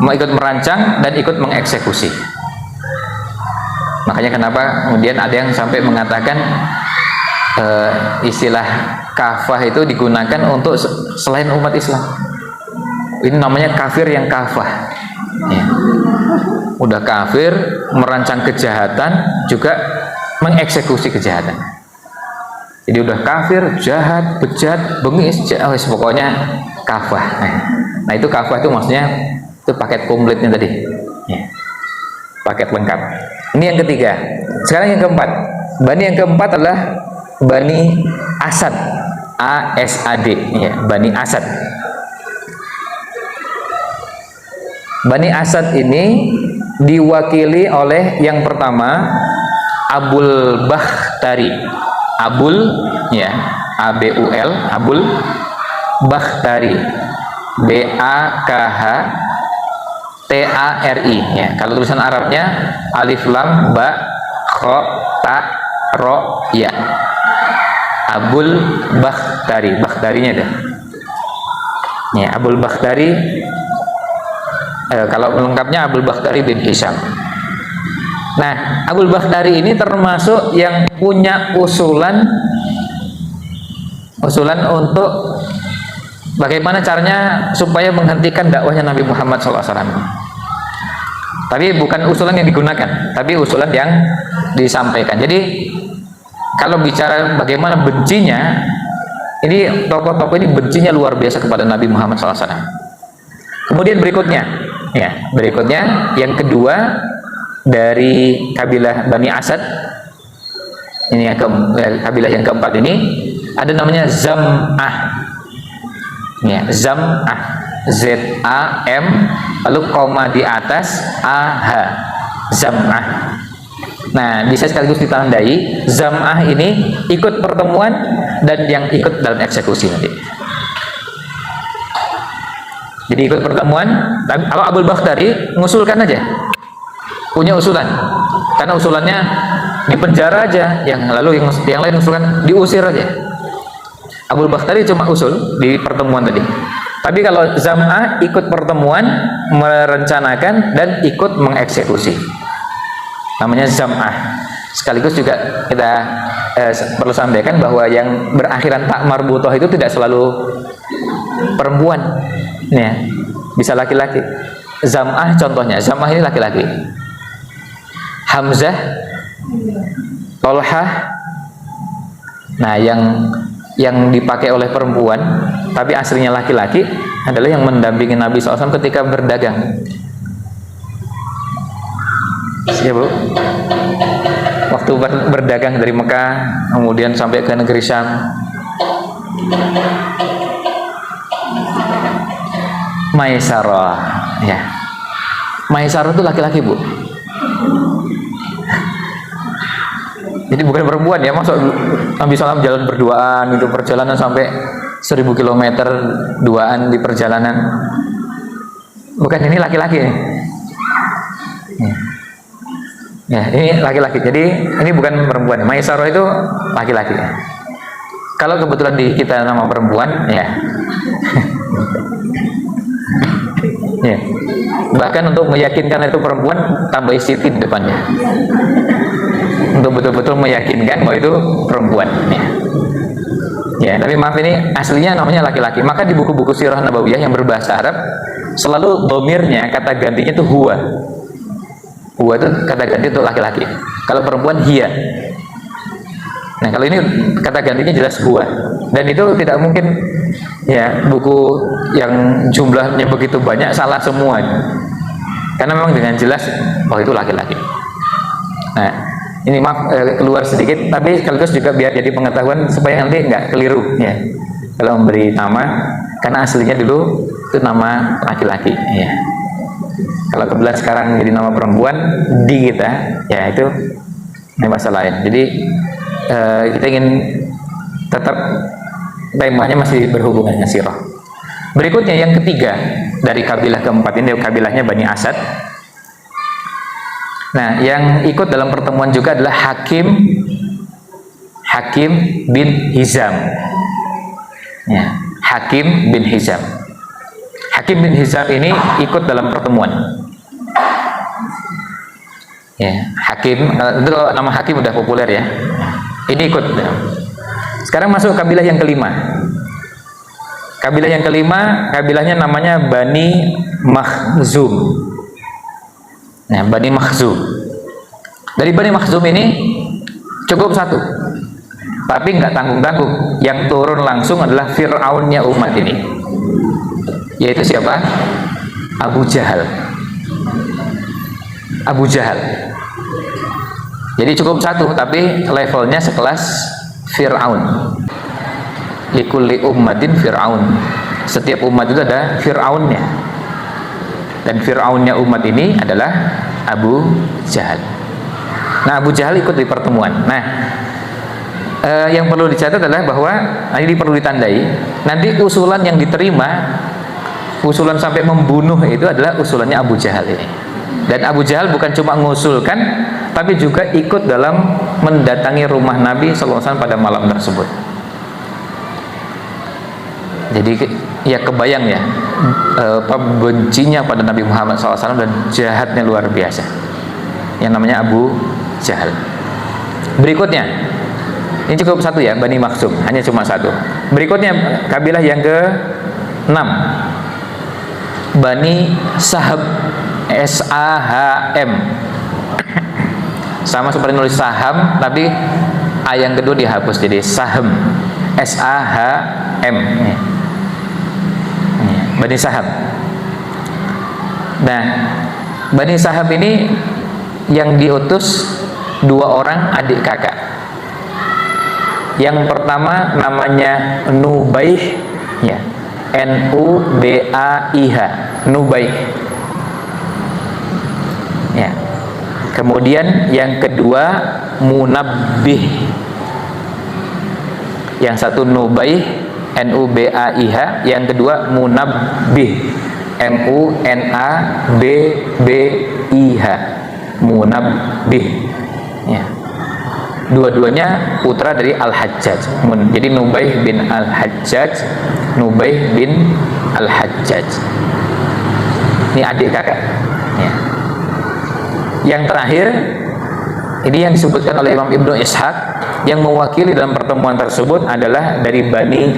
Mau ikut merancang dan ikut mengeksekusi. Makanya kenapa kemudian ada yang sampai mengatakan istilah kafah itu digunakan untuk selain umat Islam. Ini namanya kafir yang kafah, ya. Udah kafir, merancang kejahatan, juga mengeksekusi kejahatan. Jadi udah kafir, jahat, bejat, bengis, pokoknya kafah. Nah itu kafah itu maksudnya itu paket komplitnya tadi, ya. Paket lengkap. Ini yang ketiga. Sekarang yang keempat. Bani yang keempat adalah Bani Asad, ASAD, ya, Bani Asad. Bani Asad ini diwakili oleh yang pertama Abul Bakhtari. Abul, ya, ABUL, Abul Bakhtari, BAKHTARI, ya. Kalau tulisan Arabnya alif lam ba kha ta ro ya. Abul Bakhtari, Bakhtarinya ada. Ya, Abul Bakhtari. Kalau lengkapnya Abul Bakhtari bin Hisham. Nah, Abul Bakhtari ini termasuk yang punya usulan untuk bagaimana caranya supaya menghentikan dakwahnya Nabi Muhammad SAW. Tapi bukan usulan yang digunakan, tapi usulan yang disampaikan. Jadi kalau bicara bagaimana bencinya, ini tokoh-tokoh ini bencinya luar biasa kepada Nabi Muhammad SAW. Kemudian berikutnya yang kedua dari kabilah Bani Asad, ini kabilah yang keempat ini ada namanya Zam'ah, ya, Zam'ah, ZAM lalu koma di atas AH, Zam'ah. Nah, bisa sekaligus ditandai Zam'ah ini ikut pertemuan dan yang ikut dalam eksekusi nanti. Jadi ikut pertemuan. Kalau Abul Bakhtari mengusulkan aja, punya usulan, karena usulannya di penjara aja, yang lain usulkan diusir aja. Abul Bakhtari cuma usul di pertemuan tadi. Tapi kalau Zam'ah ikut pertemuan, merencanakan dan ikut mengeksekusi, namanya Zam'ah. Sekaligus juga kita perlu sampaikan bahwa yang berakhiran tak marbutoh itu tidak selalu perempuan, ya, bisa laki-laki. Zam'ah contohnya, Zam'ah ini laki-laki. Hamzah, Tolhah. Nah, yang dipakai oleh perempuan tapi aslinya laki-laki adalah yang mendampingi Nabi SAW ketika berdagang. Ya, Bu. Waktu berdagang dari Mekah kemudian sampai ke negeri Syam. Maisarah, ya. Maisarah itu laki-laki, Bu. Jadi bukan perempuan, ya. Masuk Nabi SAW jalan berduaan, itu perjalanan sampai 1000 km duaan di perjalanan. Bukan, ini laki-laki. Ya, ini laki-laki. Jadi ini bukan perempuan. Maisarah itu laki-laki. Kalau kebetulan di kita nama perempuan, ya. Ya. Bahkan untuk meyakinkan itu perempuan, tambah istitin depannya. Untuk betul-betul meyakinkan bahwa itu perempuan, ya. Ya, tapi maaf, ini aslinya namanya laki-laki. Maka di buku-buku sirah nabawiyah yang berbahasa Arab selalu domirnya, kata gantinya itu huwa. Huwa itu kata ganti untuk laki-laki. Kalau perempuan hiya. Nah, kalau ini kata gantinya jelas huwa. Dan itu tidak mungkin, ya, buku yang jumlahnya begitu banyak salah semua. Karena memang dengan jelas bahwa itu laki-laki. Nah, ini maaf keluar sedikit, tapi sekaligus juga biar jadi pengetahuan supaya nanti nggak keliru, ya, kalau memberi nama, karena aslinya dulu itu nama laki-laki, ya. Kalau kebetulan sekarang jadi nama perempuan di kita, ya itu masalah lain. Jadi kita ingin tetap temanya masih berhubungan dengan sirah. Berikutnya yang ketiga dari kabilah keempat ini, kabilahnya Bani Asad. Nah, yang ikut dalam pertemuan juga adalah Hakim bin Hizam. Ya, Hakim bin Hizam. Hakim bin Hizam ini ikut dalam pertemuan. Ya, Hakim, itu nama Hakim udah populer ya. Ini ikut. Sekarang masuk kabilah yang kelima. Kabilah yang kelima, kabilahnya namanya Bani Makhzum. Nah, Bani Makhzum. Dari Bani Makhzum ini cukup satu, tapi nggak tanggung-tanggung. Yang turun langsung adalah Fir'aunnya umat ini, yaitu siapa? Abu Jahal. Abu Jahal. Jadi cukup satu, tapi levelnya sekelas Fir'aun. Likulli ummatin Fir'aun. Setiap umat itu ada Fir'aunnya, dan Fir'aunnya umat ini adalah Abu Jahal. Nah, Abu Jahal ikut di pertemuan. Nah, yang perlu dicatat adalah bahwa ini perlu ditandai, nanti usulan yang diterima, usulan sampai membunuh itu adalah usulannya Abu Jahal ini. Dan Abu Jahal bukan cuma mengusulkan, tapi juga ikut dalam mendatangi rumah Nabi SAW pada malam tersebut. Jadi ya kebayang ya, bencinya pada Nabi Muhammad SAW dan jahatnya luar biasa, yang namanya Abu Jahal. Berikutnya, ini cukup satu ya, Bani Makhzum, hanya cuma satu. Berikutnya kabilah yang ke-6, Bani Sahab, S-A-H-M. Sama seperti nulis saham, tapi A yang kedua dihapus jadi Sahem, S-A-H-M. Bani Sahab. Nah, Bani Sahab ini yang diutus 2 orang adik kakak. Yang pertama namanya Nubaih, ya, N-U-B-A-I-H, Nubaih. Ya. Kemudian yang kedua Munabbih. Yang satu Nubaih, N-U-B-A-I-H, yang kedua Munabbih, M-U-N-A-B-B-I-H, Munabbih. Ya. Dua-duanya putra dari Al-Hajjaj. Jadi Nubaih bin Al-Hajjaj, Nubaih bin Al-Hajjaj. Ini adik kakak. Ya. Yang terakhir, ini yang disebutkan oleh Imam Ibnu Ishaq, yang mewakili dalam pertemuan tersebut adalah dari Bani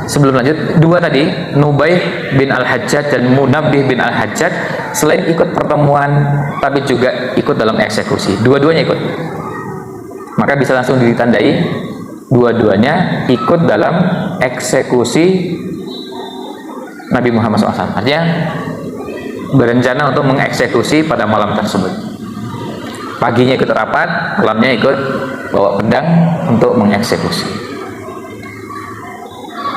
sebelum lanjut, 2 tadi, Nubaih bin Al-Hajjaj dan Munabbih bin Al-Hajjaj, selain ikut pertemuan tapi juga ikut dalam eksekusi. Dua-duanya ikut. Maka bisa langsung ditandai dua-duanya ikut dalam eksekusi Nabi Muhammad SAW. Artinya berencana untuk mengeksekusi pada malam tersebut. Paginya ikut rapat, malamnya ikut bawa pedang untuk mengeksekusi.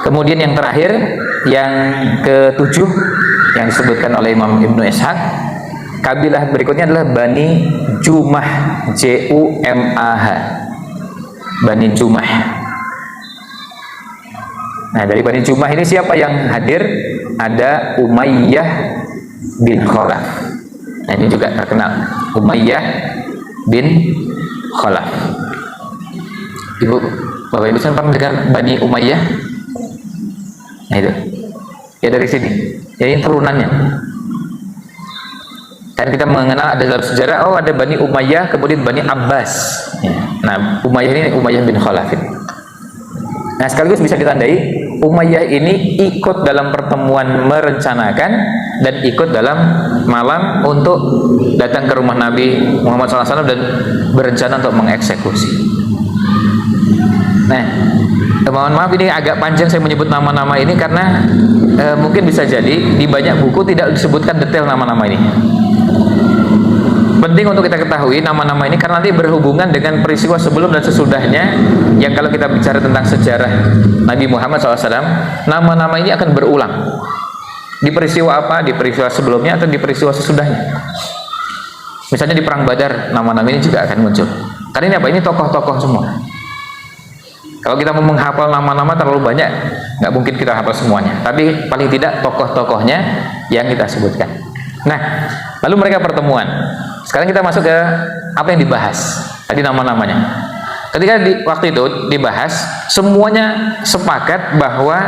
Kemudian yang terakhir, yang ke-7 yang disebutkan oleh Imam Ibnu Ishaq, kabilah berikutnya adalah Bani Jumah, J-U-M-A-H, Bani Jumah. Nah, dari Bani Jumah ini siapa yang hadir? Ada Umayyah bin Khalaf. Nah, ini juga terkenal, Umayyah bin Khalaf. Ibu, Bapak Ibu pernah dengar Bani Umayyah? Nah, itu ya, dari sini. Jadi turunannya. Dan kita mengenal ada dalam sejarah, oh ada Bani Umayyah, kemudian Bani Abbas. Ya. Nah, Umayyah ini Umayyah bin Khalaf. Nah, sekaligus bisa ditandai Umayyah ini ikut dalam pertemuan merencanakan dan ikut dalam malam untuk datang ke rumah Nabi Muhammad SAW dan berencana untuk mengeksekusi. Nah, mohon maaf ini agak panjang saya menyebut nama-nama ini karena mungkin bisa jadi di banyak buku tidak disebutkan detail nama-nama ini. Penting untuk kita ketahui nama-nama ini karena nanti berhubungan dengan peristiwa sebelum dan sesudahnya, yang kalau kita bicara tentang sejarah Nabi Muhammad SAW, nama-nama ini akan berulang di peristiwa apa, di peristiwa sebelumnya atau di peristiwa sesudahnya. Misalnya di Perang Badar, nama-nama ini juga akan muncul. Karena ini apa? Ini tokoh-tokoh semua. Kalau kita mau menghafal nama-nama terlalu banyak, nggak mungkin kita hafal semuanya. Tapi paling tidak tokoh-tokohnya yang kita sebutkan. Nah, lalu mereka pertemuan. Sekarang kita masuk ke apa yang dibahas. Tadi nama-namanya. Ketika waktu itu dibahas, semuanya sepakat bahwa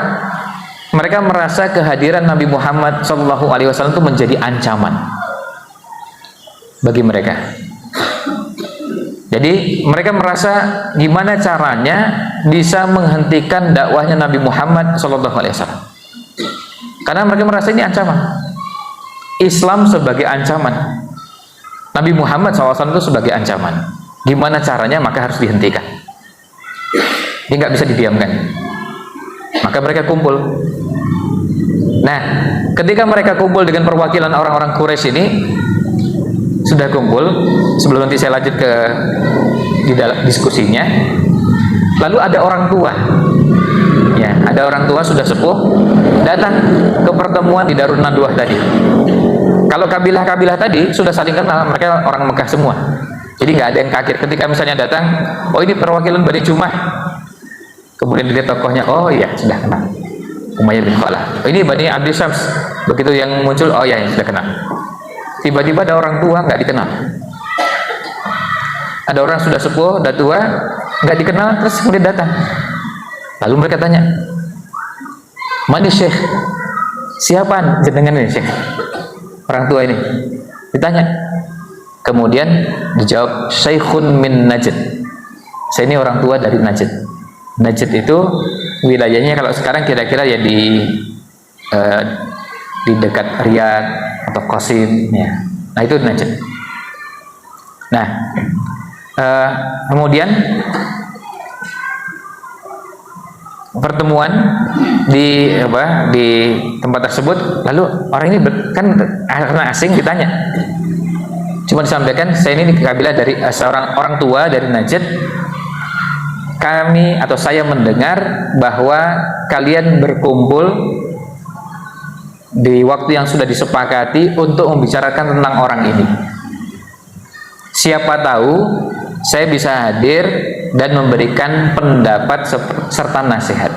mereka merasa kehadiran Nabi Muhammad SAW itu menjadi ancaman bagi mereka. Jadi mereka merasa gimana caranya bisa menghentikan dakwahnya Nabi Muhammad SAW. Karena mereka merasa ini ancaman. Islam sebagai ancaman, Nabi Muhammad SAW itu sebagai ancaman. Gimana caranya? Maka harus dihentikan. Ini nggak bisa didiamkan. Maka mereka kumpul. Nah, ketika mereka kumpul dengan perwakilan orang-orang Quraisy ini, sudah kumpul, sebelum nanti saya lanjut ke di dalam diskusinya, lalu ada orang tua, ya, ada orang tua sudah sepuh datang ke pertemuan di Darun Nadwah tadi. Kalau kabilah-kabilah tadi sudah saling kenal, mereka orang Mekah semua, jadi nggak ada yang kaget ketika misalnya datang, oh ini perwakilan Bani Jumah, kemudian dilihat tokohnya, oh iya sudah kenal, Umayyah bin Khalaf. Oh, ini Bani Abdi Syams, begitu yang muncul, oh iya sudah kenal. Tiba-tiba ada orang tua nggak dikenal, ada orang sudah sepuh, udah tua, nggak dikenal, terus kemudian datang. Lalu mereka tanya, mana Syekh? Siapa jenengan ini Syekh? Orang tua ini ditanya, kemudian dijawab, Syekhun min Najd. Saya ini orang tua dari Najd. Najd itu wilayahnya kalau sekarang kira-kira ya di dekat Riyadh atau Qasim, ya. Nah itu Najd. Nah, kemudian pertemuan di tempat tersebut, lalu orang ini kan karena asing ditanya, cuma disampaikan saya ini kabilah dari seorang orang tua dari Najd. Kami atau saya mendengar bahwa kalian berkumpul di waktu yang sudah disepakati untuk membicarakan tentang orang ini. Siapa tahu saya bisa hadir dan memberikan pendapat serta nasihat,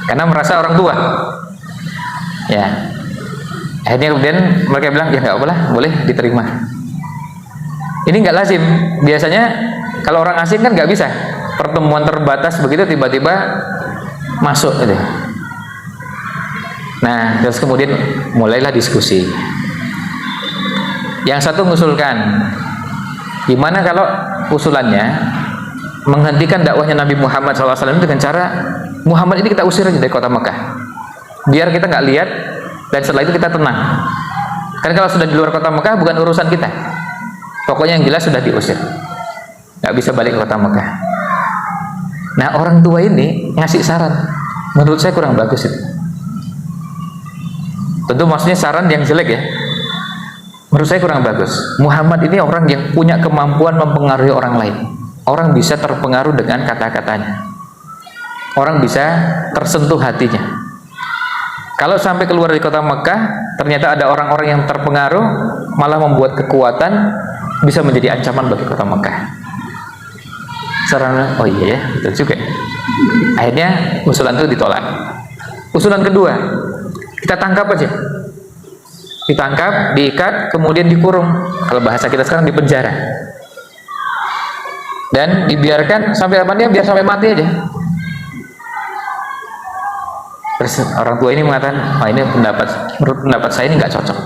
karena merasa orang tua, ya. Akhirnya kemudian mereka bilang, ya nggak apa-apa, boleh diterima. Ini nggak lazim, biasanya kalau orang asing kan nggak bisa, pertemuan terbatas begitu tiba-tiba masuk gitu. Nah, terus kemudian mulailah diskusi. Yang satu mengusulkan, gimana kalau usulannya menghentikan dakwahnya Nabi Muhammad SAW dengan cara Muhammad ini kita usir aja dari kota Mekah, biar kita nggak lihat, dan setelah itu kita tenang. Karena kalau sudah di luar kota Mekah bukan urusan kita, pokoknya yang jelas sudah diusir, nggak bisa balik ke kota Mekah. Nah, orang tua ini ngasih saran, menurut saya kurang bagus itu. Tentu maksudnya saran yang jelek ya, menurut saya kurang bagus. Muhammad ini orang yang punya kemampuan mempengaruhi orang lain. Orang bisa terpengaruh dengan kata-katanya, orang bisa tersentuh hatinya. Kalau sampai keluar dari kota Mekah ternyata ada orang-orang yang terpengaruh, malah membuat kekuatan, bisa menjadi ancaman bagi kota Mekah. Sarana, oh iya ya, betul juga. Akhirnya usulan itu ditolak. Usulan kedua, kita tangkap aja, ditangkap, diikat, kemudian dikurung, kalau bahasa kita sekarang dipenjara, dan dibiarkan sampai apa dia, biar sampai mati aja. Terus orang tua ini mengatakan, oh ini menurut pendapat saya ini nggak cocok.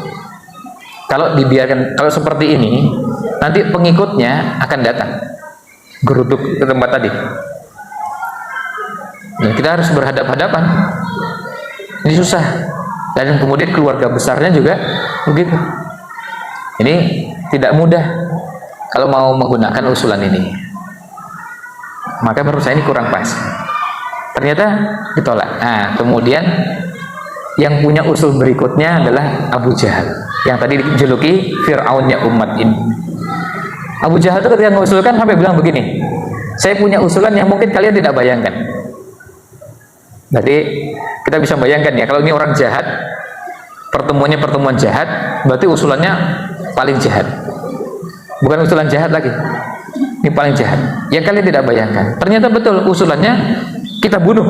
Kalau dibiarkan, kalau seperti ini, nanti pengikutnya akan datang geruduk ke tempat tadi, dan kita harus berhadap-hadapan. Ini susah, dan kemudian keluarga besarnya juga begitu. Ini tidak mudah kalau mau menggunakan usulan ini. Maka menurut saya ini kurang pas. Ternyata ditolak. Nah, kemudian yang punya usul berikutnya adalah Abu Jahal, yang tadi dijuluki Fir'aunnya umat ini. Abu Jahal itu ketika mengusulkan sampai bilang begini, saya punya usulan yang mungkin kalian tidak bayangkan. Jadi kita bisa bayangkan ya, kalau ini orang jahat, pertemuannya pertemuan jahat, berarti usulannya paling jahat. Bukan usulan jahat lagi, ini paling jahat yang kalian tidak bayangkan. Ternyata betul usulannya kita bunuh,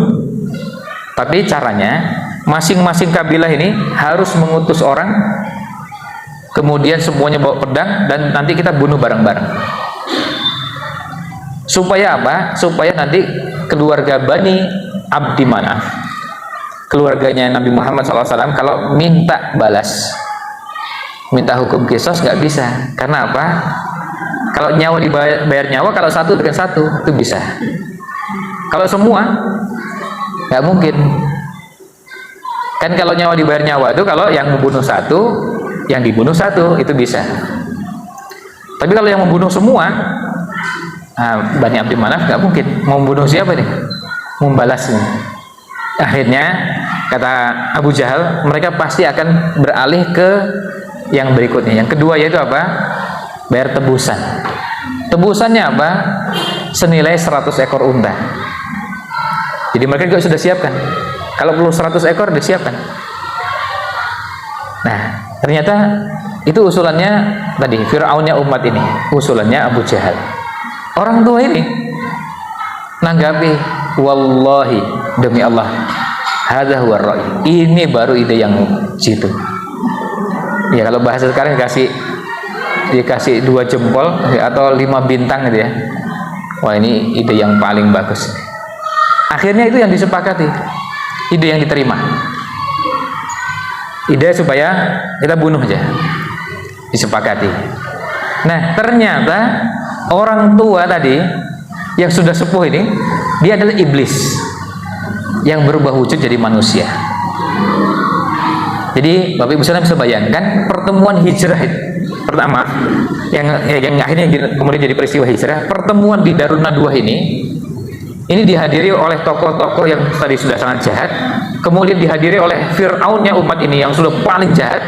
tapi caranya masing-masing kabilah ini harus mengutus orang, kemudian semuanya bawa pedang, dan nanti kita bunuh bareng-bareng. Supaya apa? Supaya nanti keluarga Bani Abdi Manaf, keluarganya Nabi Muhammad SAW, kalau minta balas, minta hukum kisos nggak bisa. Karena apa? Kalau nyawa dibayar nyawa, kalau satu dengan satu itu bisa. Kalau semua nggak mungkin. Kan kalau nyawa dibayar nyawa itu kalau yang membunuh satu, yang dibunuh satu itu bisa. Tapi kalau yang membunuh semua, Bani Abdi Manaf nggak mungkin. Mau membunuh siapa nih? Membalasnya. Akhirnya kata Abu Jahal, mereka pasti akan beralih ke yang berikutnya. Yang kedua yaitu apa? Bayar tebusan. Tebusannya apa? Senilai 100 ekor unta. Jadi mereka juga sudah siapkan. Kalau perlu 100 ekor disiapkan. Nah, ternyata itu usulannya tadi Fir'aunnya umat ini, usulannya Abu Jahal. Orang tua ini nanggapi, wallahi demi Allah, hadza huwa ar-ra'y. Ini baru ide yang jitu. Ya kalau bahasa sekarang dikasih 2 jempol atau 5 bintang gitu ya. Wah, ini ide yang paling bagus. Akhirnya itu yang disepakati, ide yang diterima. Ide supaya kita bunuh aja, disepakati. Nah, ternyata orang tua tadi yang sudah sepuh ini, dia adalah iblis yang berubah wujud jadi manusia. Jadi Bapak Ibu sekalian bisa bayangkan pertemuan hijrah pertama yang akhirnya kemudian jadi peristiwa hijrah. Pertemuan di Darun Nadwah ini dihadiri oleh tokoh-tokoh yang tadi sudah sangat jahat, kemudian dihadiri oleh Fir'aunnya umat ini yang sudah paling jahat.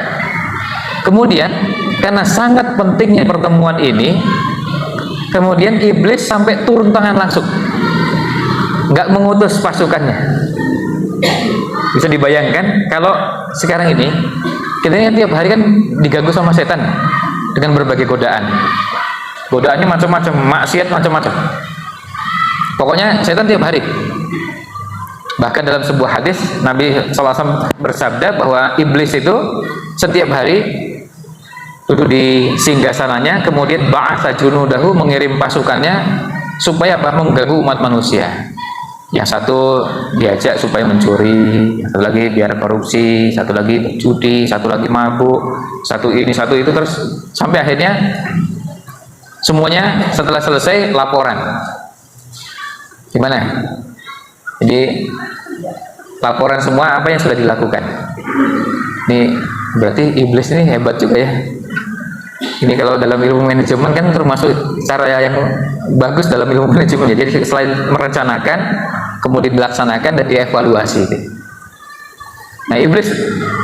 Kemudian karena sangat pentingnya pertemuan ini, kemudian iblis sampai turun tangan langsung, nggak mengutus pasukannya. Bisa dibayangkan kalau sekarang ini kita ini tiap hari kan diganggu sama setan dengan berbagai godaan. Godaannya macam-macam, maksiat macam-macam. Pokoknya setan tiap hari. Bahkan dalam sebuah hadis Nabi SAW bersabda bahwa iblis itu setiap hari duduk di singgasananya, kemudian ba'atsa junudahu, mengirim pasukannya supaya apa? Mengganggu umat manusia. Yang satu diajak supaya mencuri, yang satu lagi biar korupsi, satu lagi judi, satu lagi mabuk, satu ini satu itu, terus sampai akhirnya semuanya setelah selesai laporan. Gimana? Jadi laporan semua apa yang sudah dilakukan. Ini berarti iblis ini hebat juga ya. Ini kalau dalam ilmu manajemen kan termasuk cara yang bagus dalam ilmu manajemen. Jadi selain merencanakan, kemudian dilaksanakan dan dievaluasi. Nah, iblis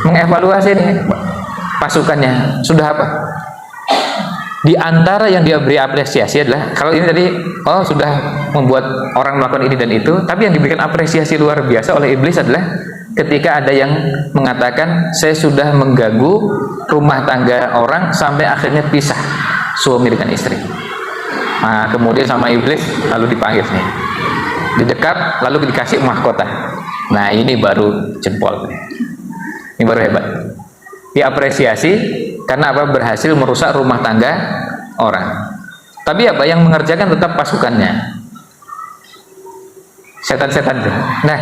mengevaluasi ini pasukannya sudah apa? Di antara yang dia beri apresiasi adalah, kalau ini tadi sudah membuat orang melakukan ini dan itu, tapi yang diberikan apresiasi luar biasa oleh iblis adalah ketika ada yang mengatakan, saya sudah mengganggu rumah tangga orang sampai akhirnya pisah suami dengan istri. Nah, kemudian sama iblis lalu dipanggil nih, didekat, lalu dikasih mahkota. Nah, ini baru jempol, ini baru hebat. Diapresiasi karena apa? Berhasil merusak rumah tangga orang. Tapi apa? Yang mengerjakan tetap pasukannya, setan-setan. Nah,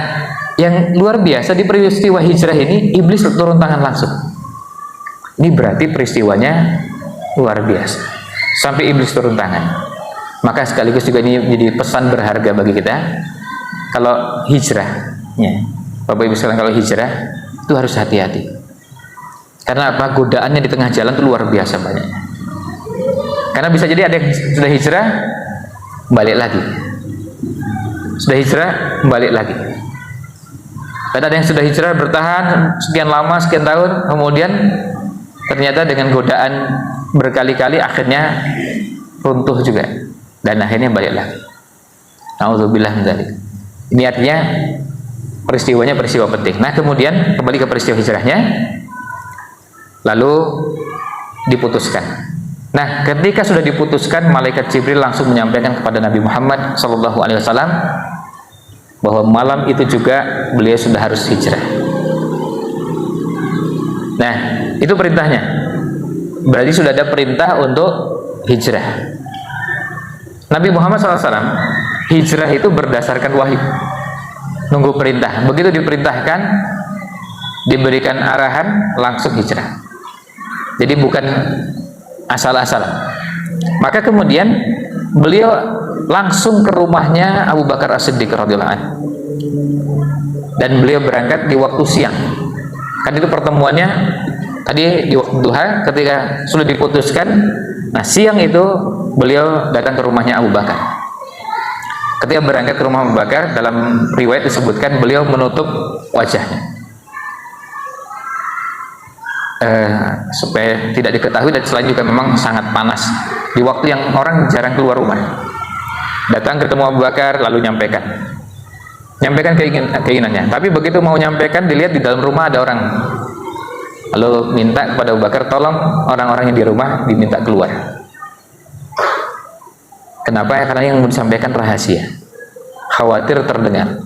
yang luar biasa di peristiwa hijrah ini, iblis turun tangan langsung. Ini berarti peristiwanya luar biasa sampai iblis turun tangan. Maka sekaligus juga ini menjadi pesan berharga bagi kita. Kalau hijrah, ya, Bapak Ibu sekalian, kalau hijrah itu harus hati-hati. Karena apa? Godaannya di tengah jalan itu luar biasa banyaknya. Karena bisa jadi ada yang sudah hijrah balik lagi, sudah hijrah balik lagi. Dan ada yang sudah hijrah bertahan sekian lama, sekian tahun, kemudian ternyata dengan godaan berkali-kali akhirnya runtuh juga dan akhirnya balik lagi. Nauzubillah min dzalik. Ini artinya peristiwanya peristiwa penting. Nah, kemudian kembali ke peristiwa hijrahnya, lalu diputuskan. Nah, ketika sudah diputuskan, malaikat Jibril langsung menyampaikan kepada Nabi Muhammad SAW bahwa malam itu juga beliau sudah harus hijrah. Nah, itu perintahnya. Berarti sudah ada perintah untuk hijrah. Nabi Muhammad SAW hijrah itu berdasarkan wahyu, nunggu perintah. Begitu diperintahkan, diberikan arahan, langsung hijrah. Jadi bukan asal-asalan. Maka kemudian beliau langsung ke rumahnya Abu Bakar As-Siddiq radhiyallahu anhu. Dan beliau berangkat di waktu siang. Kan itu pertemuannya tadi di waktu duha ketika sudah diputuskan. Nah, siang itu beliau datang ke rumahnya Abu Bakar. Ketika berangkat ke rumah Abu Bakar, dalam riwayat disebutkan beliau menutup wajahnya supaya tidak diketahui, dan selain juga memang sangat panas di waktu yang orang jarang keluar rumah. Datang ketemu Abu Bakar lalu nyampaikan keinginannya. Tapi begitu mau nyampaikan, dilihat di dalam rumah ada orang, lalu minta kepada Abu Bakar, tolong orang-orang yang di rumah diminta keluar. Kenapa? Karena yang mau disampaikan rahasia, khawatir terdengar.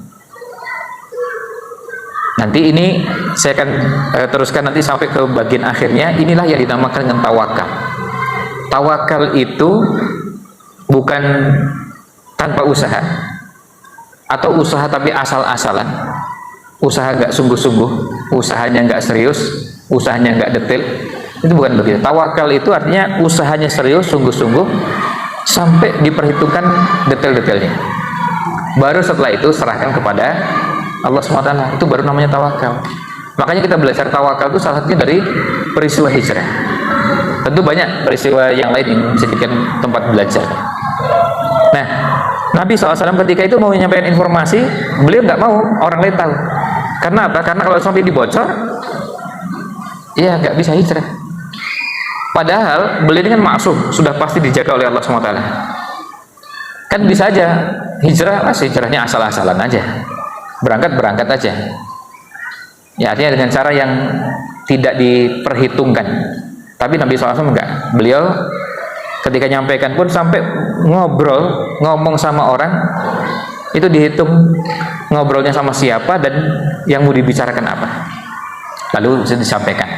Nanti ini saya akan teruskan nanti sampai ke bagian akhirnya. Inilah yang dinamakan dengan tawakal. Tawakal itu bukan tanpa usaha, atau usaha tapi asal-asalan, usaha nggak sungguh-sungguh, usahanya nggak serius, usahanya nggak detail. Itu bukan begitu. Tawakal itu artinya usahanya serius, sungguh-sungguh, sampai diperhitungkan detail-detailnya. Baru setelah itu serahkan kepada Allah SWT. Itu baru namanya tawakal. Makanya kita belajar tawakal itu salah satunya dari peristiwa hijrah. Tentu banyak peristiwa yang lain yang menjadikan tempat belajar. Nah, Nabi SAW ketika itu mau menyampaikan informasi, beliau nggak mau orang lain tahu. Karena apa? Karena kalau sampai dibocor, ya nggak bisa hijrah. Padahal beliau ini kan maksum, sudah pasti dijaga oleh Allah SWT. Kan bisa aja hijrah, hijrahnya asal-asalan aja, berangkat aja. Ya, artinya dengan cara yang tidak diperhitungkan. Tapi Nabi SAW enggak. Beliau ketika nyampaikan pun sampai ngomong sama orang, itu dihitung ngobrolnya sama siapa dan yang mau dibicarakan apa. Lalu bisa disampaikan.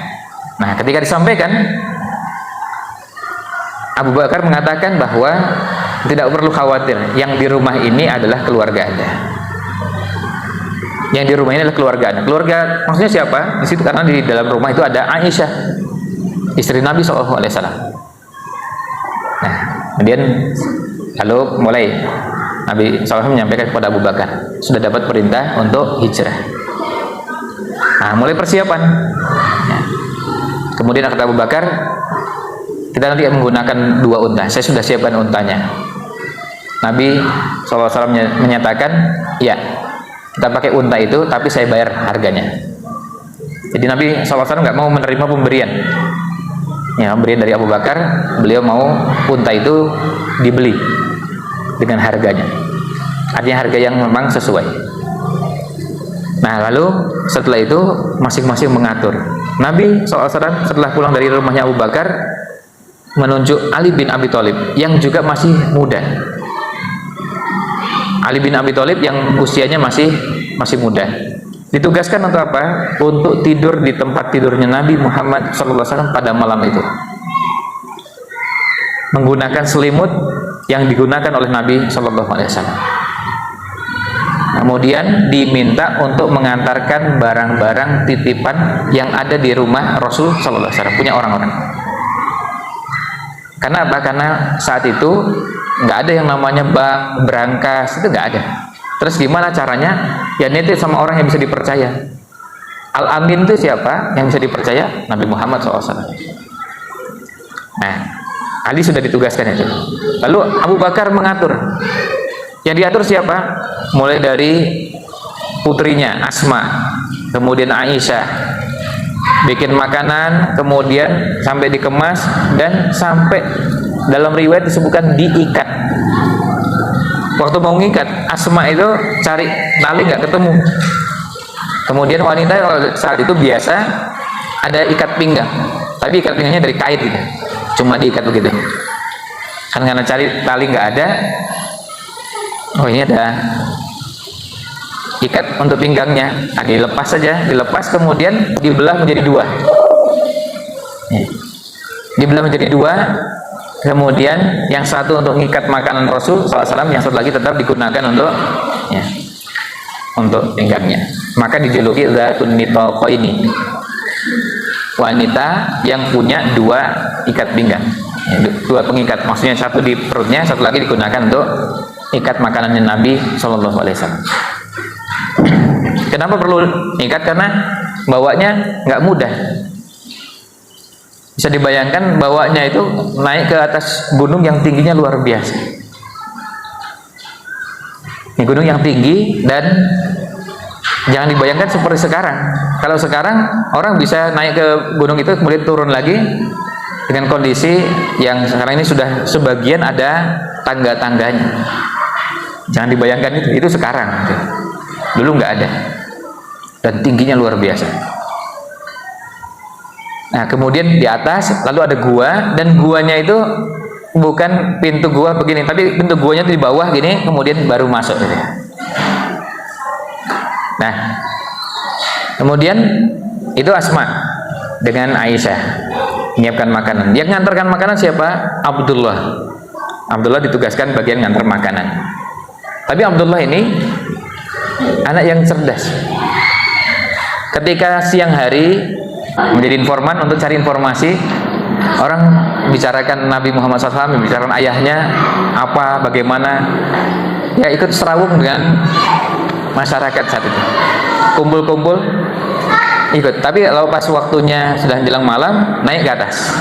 Nah, ketika disampaikan, Abu Bakar mengatakan bahwa tidak perlu khawatir, yang di rumah ini adalah keluarga Anda. Yang di rumah ini adalah keluarga Anda. Keluarga maksudnya siapa? Di situ karena di dalam rumah itu ada Aisyah, istri Nabi SAW. Nah, kemudian lalu mulai Nabi SAW menyampaikan kepada Abu Bakar, sudah dapat perintah untuk hijrah. Nah, mulai persiapan. Nah, kemudian kata Abu Bakar, kita nanti menggunakan 2 unta. Saya sudah siapkan untanya. Nabi SAW menyatakan, ya, kita pakai unta itu, tapi saya bayar harganya. Jadi Nabi SAW nggak mau menerima pemberian. Ya, pemberian dari Abu Bakar, beliau mau unta itu dibeli dengan harganya. Artinya harga yang memang sesuai. Nah, lalu setelah itu masing-masing mengatur. Nabi SAW setelah pulang dari rumahnya Abu Bakar, menunjuk Ali bin Abi Thalib yang juga masih muda. Ali bin Abi Thalib yang usianya masih muda, ditugaskan untuk apa? Untuk tidur di tempat tidurnya Nabi Muhammad SAW pada malam itu, menggunakan selimut yang digunakan oleh Nabi SAW. Kemudian diminta untuk mengantarkan barang-barang titipan yang ada di rumah Rasul SAW, punya orang-orang. Karena apa? Karena saat itu nggak ada yang namanya bank, berangkas, itu nggak ada. Terus gimana caranya? Ya nitip sama orang yang bisa dipercaya. Al-Amin itu siapa yang bisa dipercaya? Nabi Muhammad SAW. Nah, Ali sudah ditugaskan itu. Lalu Abu Bakar mengatur. Yang diatur siapa? Mulai dari putrinya Asma, kemudian Aisyah, bikin makanan, kemudian sampai dikemas, dan sampai dalam riwayat disebutkan diikat. Waktu mau ngikat, Asma itu cari tali nggak ketemu. Kemudian wanita saat itu biasa ada ikat pinggang, tapi ikat pinggangnya dari kain gitu, cuma diikat begitu. Kan karena cari tali nggak ada, oh ini ada ikat untuk pinggangnya, nah, dilepas saja, dilepas kemudian dibelah menjadi 2. Dibelah menjadi 2. Kemudian yang satu untuk mengikat makanan Rasul SAW, yang satu lagi tetap digunakan untuk untuk pinggangnya. Maka dijuluki Dzatun Nitaqaini. wanita yang punya 2 ikat pinggang, ya, 2 pengikat, maksudnya satu di perutnya, satu lagi digunakan untuk ikat makanannya Nabi Shallallahu Alaihi Wasallam. Kenapa perlu ikat? Karena bawanya nggak mudah. Bisa dibayangkan bawanya itu naik ke atas gunung yang tingginya luar biasa. Ini gunung yang tinggi, dan jangan dibayangkan seperti sekarang. Kalau sekarang orang bisa naik ke gunung itu kemudian turun lagi dengan kondisi yang sekarang ini sudah sebagian ada tangga-tangganya. Jangan dibayangkan itu sekarang. Dulu nggak ada, dan tingginya luar biasa. Nah, kemudian di atas lalu ada gua, dan guanya itu bukan pintu gua begini, tapi pintu guanya itu di bawah gini, kemudian baru masuk gitu. Nah, kemudian itu Asma dengan Aisyah menyiapkan makanan. Yang ngantarkan makanan siapa? Abdullah. Abdullah ditugaskan bagian ngantar makanan. Tapi Abdullah ini anak yang cerdas. Ketika siang hari menjadi informan untuk cari informasi, orang bicarakan Nabi Muhammad SAW, bicarakan ayahnya apa, bagaimana, ya ikut serawung dengan masyarakat saat itu, kumpul-kumpul ikut. Tapi kalau pas waktunya sudah menjelang malam, naik ke atas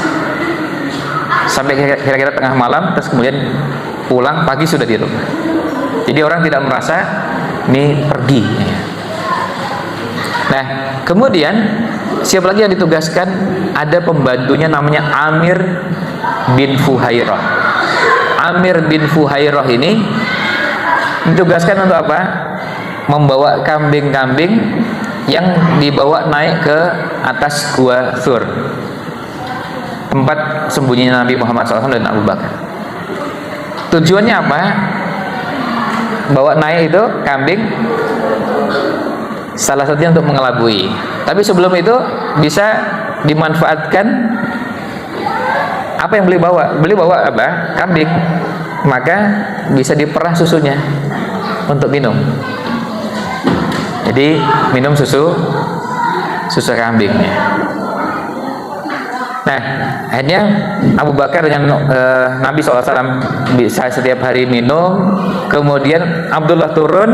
sampai kira-kira tengah malam, terus kemudian pulang pagi sudah di rumah. Jadi orang tidak merasa ini pergi. Nah, kemudian siapa lagi yang ditugaskan? Ada pembantunya namanya Amir bin Fuhairah. Amir bin Fuhairah ini ditugaskan untuk apa? Membawa kambing-kambing yang dibawa naik ke atas Gua Thur, tempat sembunyinya Nabi Muhammad SAW dan Abu Bakar. Tujuannya apa? Bawa naik itu kambing, salah satunya untuk mengelabui. Tapi sebelum itu bisa dimanfaatkan apa yang beliau bawa. Beliau bawa apa? Kambing. Maka bisa diperah susunya untuk minum. Jadi minum susu kambingnya. Nah, akhirnya Abu Bakar dengan Nabi SAW bisa setiap hari minum. Kemudian Abdullah turun.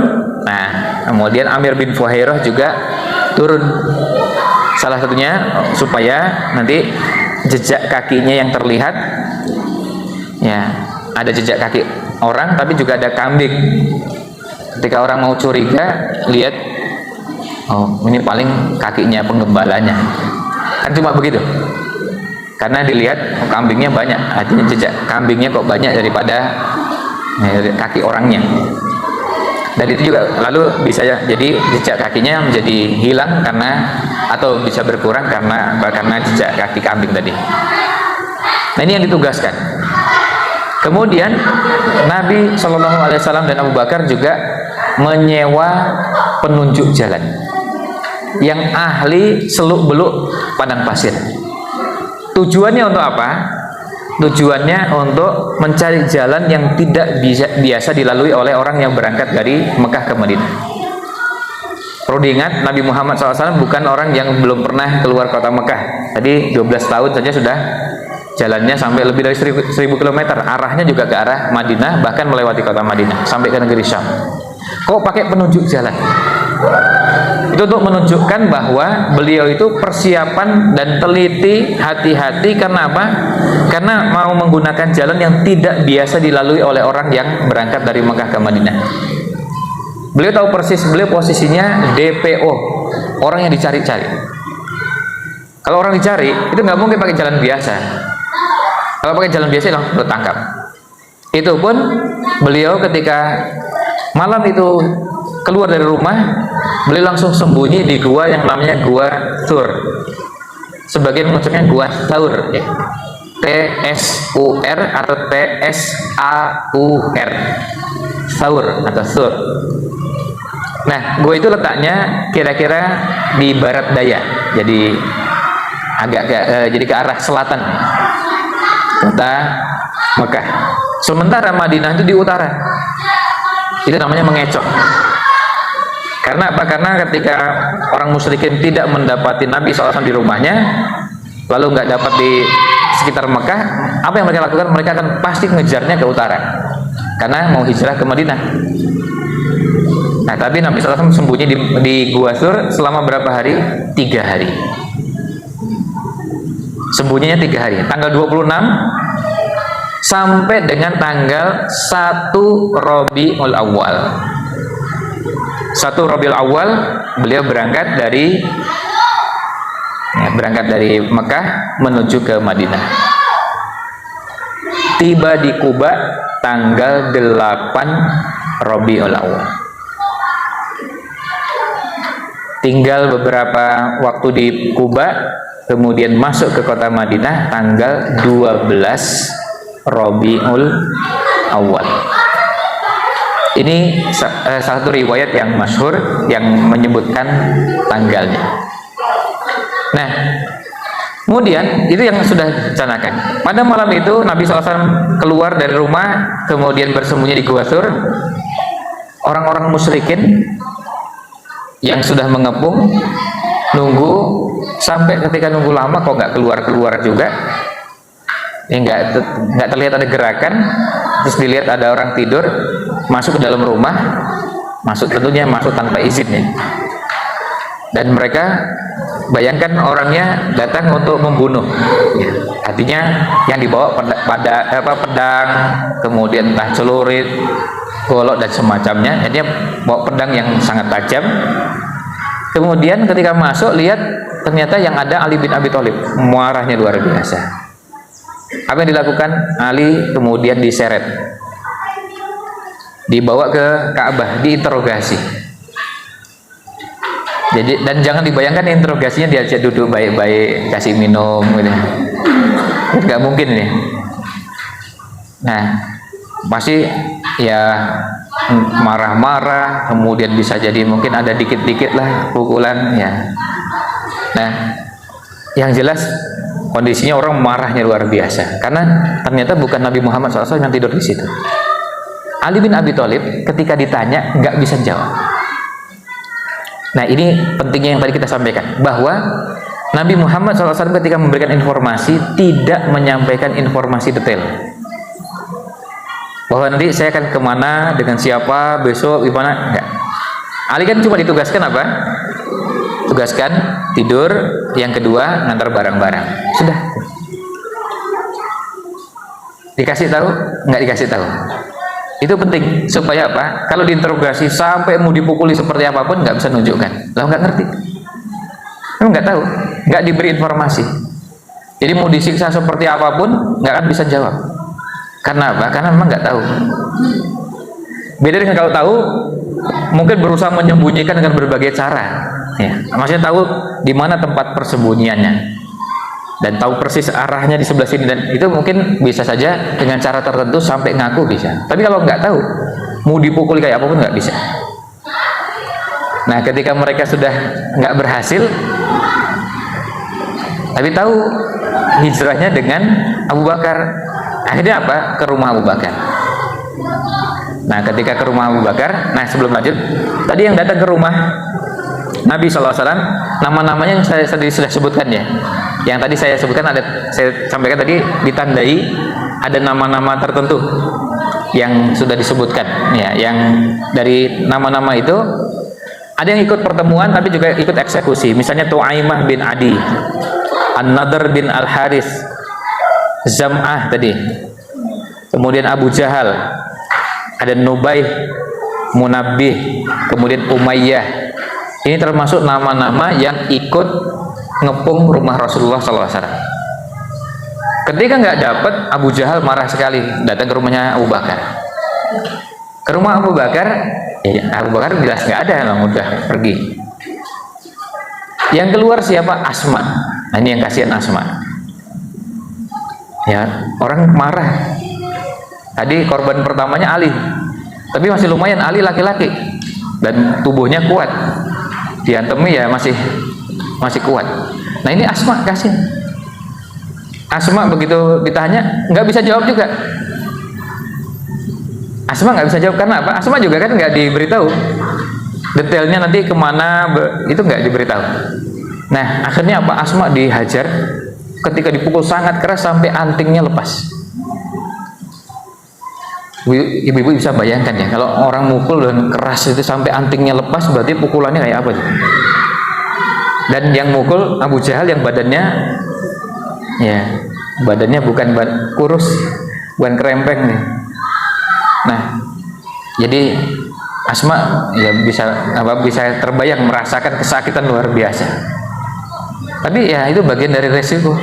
Nah, kemudian Amir bin Fuhairah juga turun. Salah satunya supaya nanti jejak kakinya yang terlihat, ya, ada jejak kaki orang, tapi juga ada kambing. Ketika orang mau curiga, lihat, oh ini paling kakinya penggembalanya. Kan cuma begitu. Karena dilihat, oh, kambingnya banyak, artinya jejak kambingnya kok banyak daripada kaki orangnya. Dan itu juga lalu bisa jadi jejak kakinya menjadi hilang karena, atau bisa berkurang karena jejak kaki kambing tadi. Nah, ini yang ditugaskan. Kemudian Nabi SAW dan Abu Bakar juga menyewa penunjuk jalan yang ahli seluk-beluk padang pasir. Tujuannya untuk apa? Tujuannya untuk mencari jalan yang tidak biasa dilalui oleh orang yang berangkat dari Mekah ke Madinah. Perlu diingat, Nabi Muhammad SAW bukan orang yang belum pernah keluar kota Mekah. Tadi 12 tahun saja sudah jalannya sampai lebih dari 1000 km. Arahnya juga ke arah Madinah, bahkan melewati kota Madinah sampai ke negeri Syam. Kok pakai penunjuk jalan? Itu untuk menunjukkan bahwa beliau itu persiapan dan teliti, hati-hati. Karena apa? Karena mau menggunakan jalan yang tidak biasa dilalui oleh orang yang berangkat dari Mekah ke Madinah. Beliau tahu persis, beliau posisinya DPO, orang yang dicari-cari. Kalau orang dicari, itu nggak mungkin pakai jalan biasa. Kalau pakai jalan biasa langsung tertangkap. Itu pun beliau ketika malam itu keluar dari rumah, beliau langsung sembunyi di gua yang namanya Gua Thur. Sebagian mengucapnya Gua Thaur, ya. T-S-U-R atau T-S-A-U-R, Thaur atau Thur. Nah, gua itu letaknya kira-kira di barat daya, jadi agak jadi ke arah selatan kota Mekah. Sementara Madinah itu di utara. Itu namanya mengecok. Karena apa? Karena ketika orang musyrikin tidak mendapati Nabi SAW di rumahnya, lalu nggak dapat di sekitar Mekah, apa yang mereka lakukan? Mereka akan pasti ngejarnya ke utara karena mau hijrah ke Madinah. Nah, tapi Nabi SAW sembunyi di Gua Sur selama berapa hari? 3 hari. Sembunyinya 3 hari, tanggal 26 sampai dengan tanggal 1 Rabiul Awal. 1 Rabiul Awal beliau berangkat dari Mekah menuju ke Madinah. Tiba di Kuba tanggal 8 Rabiul Awal. Tinggal beberapa waktu di Kuba, kemudian masuk ke kota Madinah tanggal 12 Rabiul Awal. Ini satu riwayat yang masyhur yang menyebutkan tanggalnya. Nah, kemudian itu yang sudah direncanakan. Pada malam itu Nabi SAW keluar dari rumah, kemudian bersembunyi di Gua Sur. Orang-orang musyrikin yang sudah mengepung nunggu, sampai ketika nunggu lama kok nggak keluar juga, ya nggak terlihat ada gerakan. Terus dilihat ada orang tidur masuk ke dalam rumah, tentunya masuk tanpa izin ya. Dan mereka bayangkan orangnya datang untuk membunuh ya. Artinya yang dibawa pedang, kemudian entah celurit, golok dan semacamnya. Jadi bawa pedang yang sangat tajam. Kemudian ketika masuk, lihat ternyata yang ada Ali bin Abi Thalib. Marahnya luar biasa. Apa yang dilakukan? Ali kemudian diseret, dibawa ke Ka'bah, diinterogasi. Jadi, dan jangan dibayangkan interogasinya diajak duduk baik-baik, kasih minum gitu. Nggak mungkin ini. Nah, pasti ya marah-marah, kemudian bisa jadi mungkin ada dikit-dikit lah pukulan ya. Nah, yang jelas kondisinya orang marahnya luar biasa karena ternyata bukan Nabi Muhammad SAW yang tidur di situ. Ali bin Abi Thalib ketika ditanya nggak bisa jawab. Nah, ini pentingnya yang tadi kita sampaikan, bahwa Nabi Muhammad SAW ketika memberikan informasi tidak menyampaikan informasi detail. Bahwa nanti saya akan kemana, dengan siapa, besok gimana, enggak. Ali kan cuma ditugaskan apa? Tugaskan tidur, yang kedua ngantar barang-barang. Sudah. Dikasih tahu? Enggak dikasih tahu. Itu penting supaya apa? Kalau diinterogasi sampai mau dipukuli seperti apapun nggak bisa nunjukkan. Lah nggak ngerti. Kamu nggak tahu, nggak diberi informasi. Jadi mau disiksa seperti apapun nggak akan bisa jawab. Karena apa? Karena memang nggak tahu. Beda dengan kalau tahu, mungkin berusaha menyembunyikan dengan berbagai cara. Ya, maksudnya tahu di mana tempat persembunyiannya dan tahu persis arahnya di sebelah sini, dan itu mungkin bisa saja dengan cara tertentu sampai ngaku bisa. Tapi kalau nggak tahu, mau dipukul kayak apapun nggak bisa. Nah, ketika mereka sudah nggak berhasil, tapi tahu hijrahnya dengan Abu Bakar. Akhirnya apa? Ke rumah Abu Bakar. Nah, ketika ke rumah Abu Bakar, nah sebelum lanjut, tadi yang datang ke rumah Nabi SAW, nama-namanya yang saya tadi sudah sebutkan ya. Yang tadi saya sebutkan saya sampaikan tadi ditandai ada nama-nama tertentu yang sudah disebutkan ya. Yang dari nama-nama itu ada yang ikut pertemuan tapi juga ikut eksekusi. Misalnya Tu'aimah bin Adi, An-Nadr bin Al-Haris, Zam'ah tadi, kemudian Abu Jahal, ada Nubaih, Munabbih, kemudian Umayyah. Ini termasuk nama-nama yang ikut ngepung rumah Rasulullah SAW. Ketika nggak dapat, Abu Jahal marah sekali, datang ke rumahnya Abu Bakar. Ke rumah Abu Bakar, ya Abu Bakar jelas nggak ada, lah udah pergi. Yang keluar siapa? Asma. Nah, ini yang kasihan Asma. Ya, orang marah. Tadi korban pertamanya Ali, tapi masih lumayan Ali laki-laki dan tubuhnya kuat. Diantemi ya masih kuat. Nah, ini Asma kasih. Asma begitu ditanya nggak bisa jawab juga. Asma nggak bisa jawab karena apa? Asma juga kan nggak diberitahu detailnya nanti kemana, itu nggak diberitahu. Nah, akhirnya apa? Asma dihajar ketika dipukul sangat keras sampai antingnya lepas. Ibu-ibu bisa bayangkan ya, kalau orang mukul dan keras itu sampai antingnya lepas, berarti pukulannya kayak apa tuh? Dan yang mukul Abu Jahal yang badannya, ya badannya bukan kurus, bukan kerempeng nih. Nah, jadi Asma ya bisa terbayang merasakan kesakitan luar biasa. Tapi ya itu bagian dari resiko,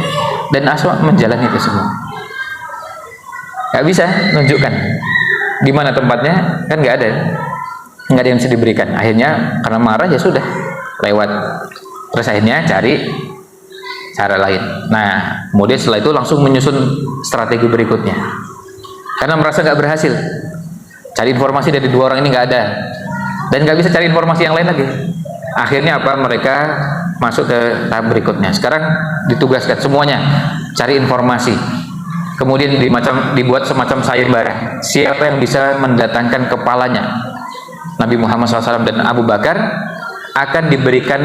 dan Asma menjalani itu semua. Gak bisa nunjukkan di mana tempatnya, kan nggak ada yang bisa diberikan. Akhirnya karena marah ya sudah lewat. Terus akhirnya cari cara lain. Nah, kemudian setelah itu langsung menyusun strategi berikutnya. Karena merasa nggak berhasil, cari informasi dari dua orang ini nggak ada, dan nggak bisa cari informasi yang lain lagi. Akhirnya apa? Mereka masuk ke tahap berikutnya. Sekarang ditugaskan semuanya cari informasi. Kemudian dibuat semacam sayembara. Siapa yang bisa mendatangkan kepalanya Nabi Muhammad SAW dan Abu Bakar akan diberikan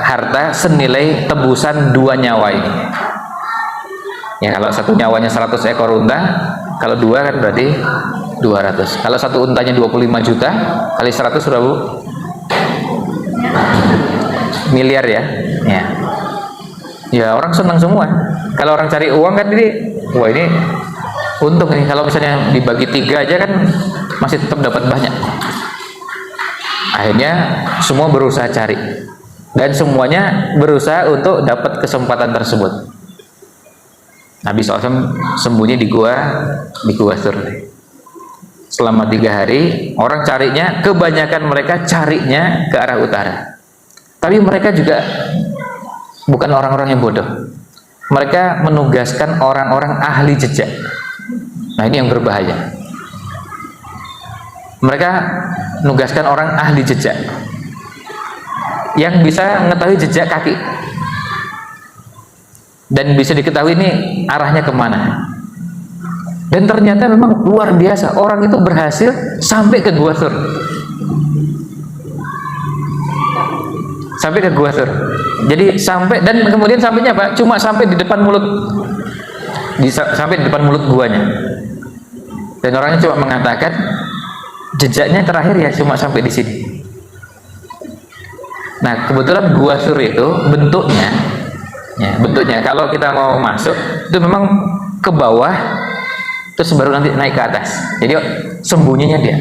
harta senilai tebusan 2 nyawa ini. Ya, kalau 1 nyawanya 100 ekor unta, kalau 2 kan berarti 200. Kalau 1 untanya 25 juta kali 100 berapa? Miliar ya. Ya, orang senang semua. Kalau orang cari uang kan ini, wah ini untung nih. Kalau misalnya dibagi 3 aja kan masih tetap dapat banyak. Akhirnya semua berusaha cari, dan semuanya berusaha untuk dapat kesempatan tersebut. Nabi SAW sembunyi di gua Thur. Selama 3 hari orang carinya, kebanyakan mereka carinya ke arah utara. Tapi mereka juga bukan orang-orang yang bodoh. Mereka menugaskan orang-orang ahli jejak. Nah, ini yang berbahaya. Mereka menugaskan orang ahli jejak yang bisa mengetahui jejak kaki, dan bisa diketahui ini arahnya kemana. Dan ternyata memang luar biasa, orang itu berhasil sampai ke Gua Thur. Sampai ke Gua Thur. Jadi sampai, dan kemudian sampainya apa? Cuma sampai di depan mulut, sampai di depan mulut guanya. Dan orangnya cuma mengatakan jejaknya terakhir ya cuma sampai di sini. Nah, kebetulan Gua Thur itu bentuknya kalau kita mau masuk itu memang ke bawah, terus baru nanti naik ke atas. Jadi sembunyinya dia.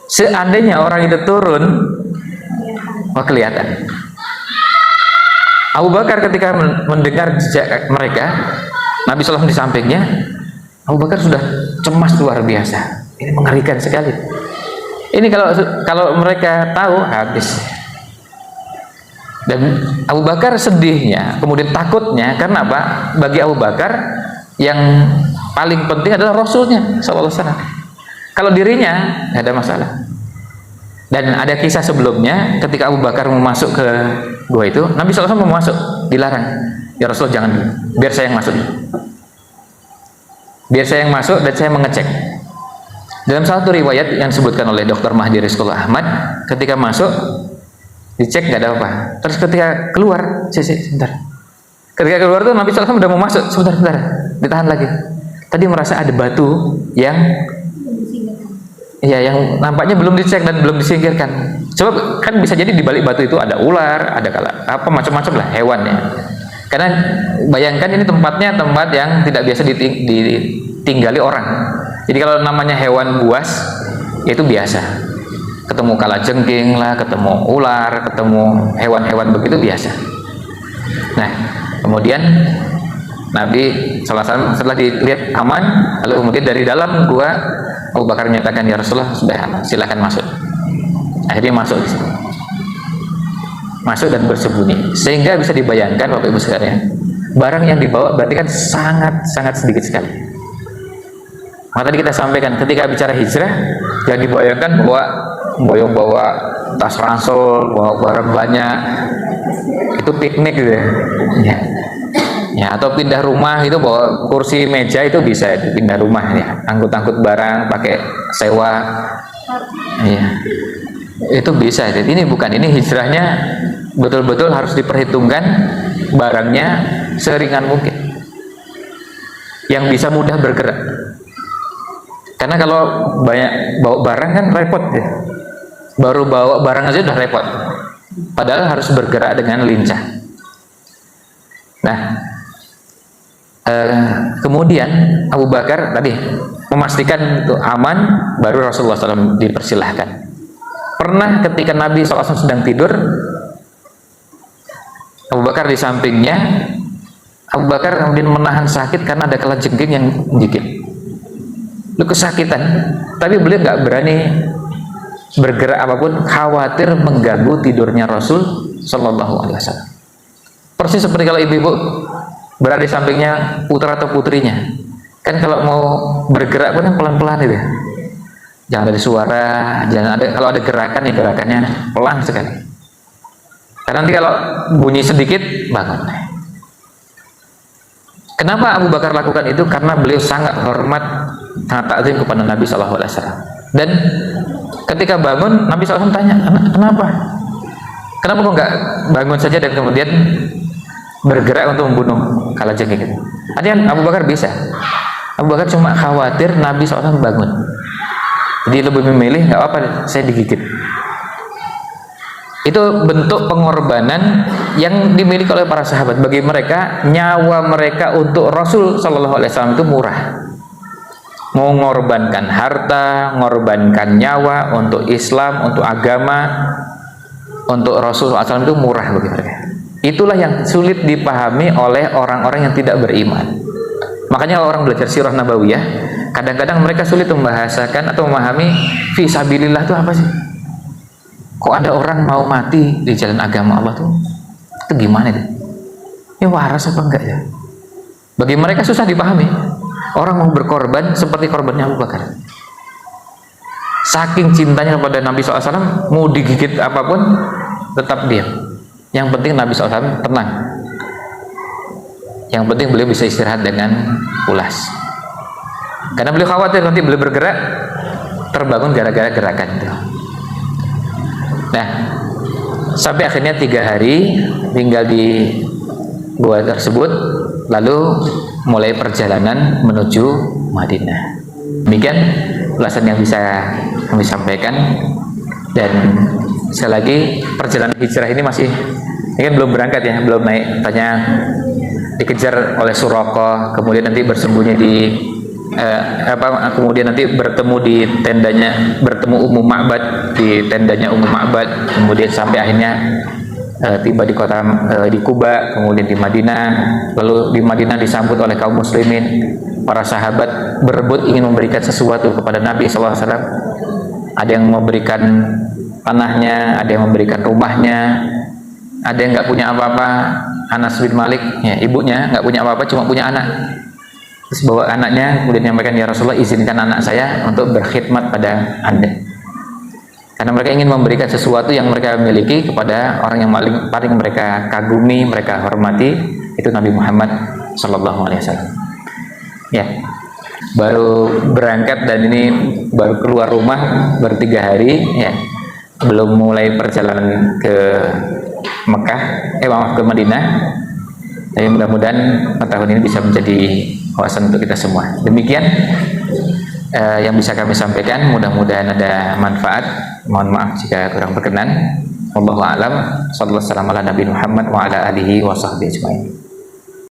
Seandainya orang itu turun, wah kelihatan. Abu Bakar ketika mendengar jejak mereka, Nabi SAW di sampingnya, Abu Bakar sudah cemas luar biasa. Ini mengerikan sekali. Ini kalau mereka tahu, habis. Dan Abu Bakar sedihnya, kemudian takutnya, karena apa? Bagi Abu Bakar yang paling penting adalah Rasulnya SAW. Kalau dirinya tidak ada masalah. Dan ada kisah sebelumnya, ketika Abu Bakar mau masuk ke gua itu, Nabi SAW mau masuk, dilarang. Ya Rasul, jangan, biar saya yang masuk. Biar saya yang masuk dan saya mengecek. Dalam satu riwayat yang disebutkan oleh Dr. Mahdi Rizqullah Ahmad, ketika masuk dicek nggak ada apa. Terus ketika keluar, sebentar. Ketika keluar tuh Nabi SAW udah mau masuk, sebentar, ditahan lagi. Tadi merasa ada batu yang yang nampaknya belum dicek dan belum disingkirkan. Coba kan bisa jadi di balik batu itu ada ular, ada apa macam-macam lah hewan ya. Karena bayangkan ini tempatnya tempat yang tidak biasa ditinggali orang. Jadi kalau namanya hewan buas itu biasa. Ketemu kalajengking lah, ketemu ular, ketemu hewan-hewan begitu biasa. Nah, kemudian Nabi SAW setelah dilihat aman, lalu kemudian dari dalam gua Abu Bakar menyatakan, ya Rasulullah, sudah silakan masuk. Akhirnya masuk di sini. Masuk dan bersembunyi. Sehingga bisa dibayangkan Bapak Ibu sekalian, barang yang dibawa berarti kan sangat sedikit sekali. Maka tadi kita sampaikan ketika bicara hijrah, jangan dibayangkan bawa tas ransel, bawa barang banyak, itu piknik gitu ya. Ya, atau pindah rumah itu bawa kursi meja itu bisa pindah rumah ya, angkut-angkut barang pakai sewa, ya itu bisa. Jadi ini hijrahnya betul-betul harus diperhitungkan barangnya seringan mungkin, yang bisa mudah bergerak. Karena kalau banyak bawa barang kan repot ya. Baru bawa barang aja udah repot, padahal harus bergerak dengan lincah. Nah, kemudian Abu Bakar tadi memastikan itu aman, baru Rasulullah SAW dipersilahkan. Pernah ketika Nabi SAW sedang tidur, Abu Bakar di sampingnya. Abu Bakar kemudian menahan sakit karena ada kalajengking yang menggigit. Lu kesakitan, tapi beliau nggak berani bergerak apapun, khawatir mengganggu tidurnya Rasul Shallallahu Alaihi Wasallam. Persis seperti kalau ibu-ibu berada di sampingnya putra atau putrinya, kan kalau mau bergerak pun kan pelan-pelan itu, jangan ada suara, jangan ada, kalau ada gerakan ya gerakannya pelan sekali. Karena nanti kalau bunyi sedikit bangun. Kenapa Abu Bakar lakukan itu? Karena beliau sangat hormat, sangat takzim kepada Nabi Shallallahu Alaihi Wasallam. Dan ketika bangun, Nabi SAW tanya, kenapa? Kenapa kok nggak bangun saja dan kemudian bergerak untuk membunuh kalajengking itu? Artinya Abu Bakar bisa. Abu Bakar cuma khawatir Nabi SAW bangun. Jadi lebih memilih, nggak apa-apa, saya digigit. Itu bentuk pengorbanan yang dimiliki oleh para sahabat. Bagi mereka, nyawa mereka untuk Rasul Shallallahu Alaihi Wasallam itu murah. Mau mengorbankan harta, mengorbankan nyawa untuk Islam, untuk agama, untuk Rasul SAW itu murah bagi mereka. Itulah yang sulit dipahami oleh orang-orang yang tidak beriman. Makanya orang belajar sirah nabawiyah, kadang-kadang mereka sulit membahasakan atau memahami fisabilillah itu apa sih? Kok ada orang mau mati di jalan agama Allah tuh? Itu gimana itu? Ya waras apa enggak ya? Bagi mereka susah dipahami. Orang mau berkorban seperti korbannya Abu Bakar. Saking cintanya kepada Nabi SAW, mau digigit apapun tetap diam. Yang penting Nabi SAW tenang. Yang penting beliau bisa istirahat dengan pulas. Karena beliau khawatir nanti beliau bergerak terbangun gara-gara gerakan itu. Nah, sampai akhirnya 3 hari tinggal di gua tersebut, lalu mulai perjalanan menuju Madinah. Demikian ulasan yang bisa kami sampaikan. Dan sekali lagi, perjalanan hijrah ini masih, ini kan belum berangkat ya, belum naik. Tanya dikejar oleh Suraqah, kemudian nanti bersembunyi di kemudian nanti bertemu di tendanya, bertemu Ummu Ma'bad di tendanya Ummu Ma'bad, kemudian sampai akhirnya tiba di kota di Kuba, kemudian di Madinah. Lalu di Madinah disambut oleh kaum muslimin. Para sahabat berebut ingin memberikan sesuatu kepada Nabi SAW. Ada yang memberikan tanahnya, ada yang memberikan rumahnya, ada yang nggak punya apa-apa. Anas bin Malik, ya, ibunya nggak punya apa-apa, cuma punya anak. Terus bawa anaknya, kemudian menyampaikan, ya Rasulullah, izinkan anak saya untuk berkhidmat pada Anda. Karena mereka ingin memberikan sesuatu yang mereka miliki kepada orang yang paling mereka kagumi, mereka hormati, itu Nabi Muhammad SAW. Ya, baru berangkat dan ini baru keluar rumah baru 3 hari, ya, belum mulai perjalanan ke Mekah, ke Madinah. Tapi mudah-mudahan tahun ini bisa menjadi wawasan untuk kita semua. Demikian yang bisa kami sampaikan, mudah-mudahan ada manfaat. Mohon maaf jika kurang berkenan. Wallahu a'lam. Sallallahu alaihi wasallam ala Nabi Muhammad wa ala alihi wa sahbihi ajmain.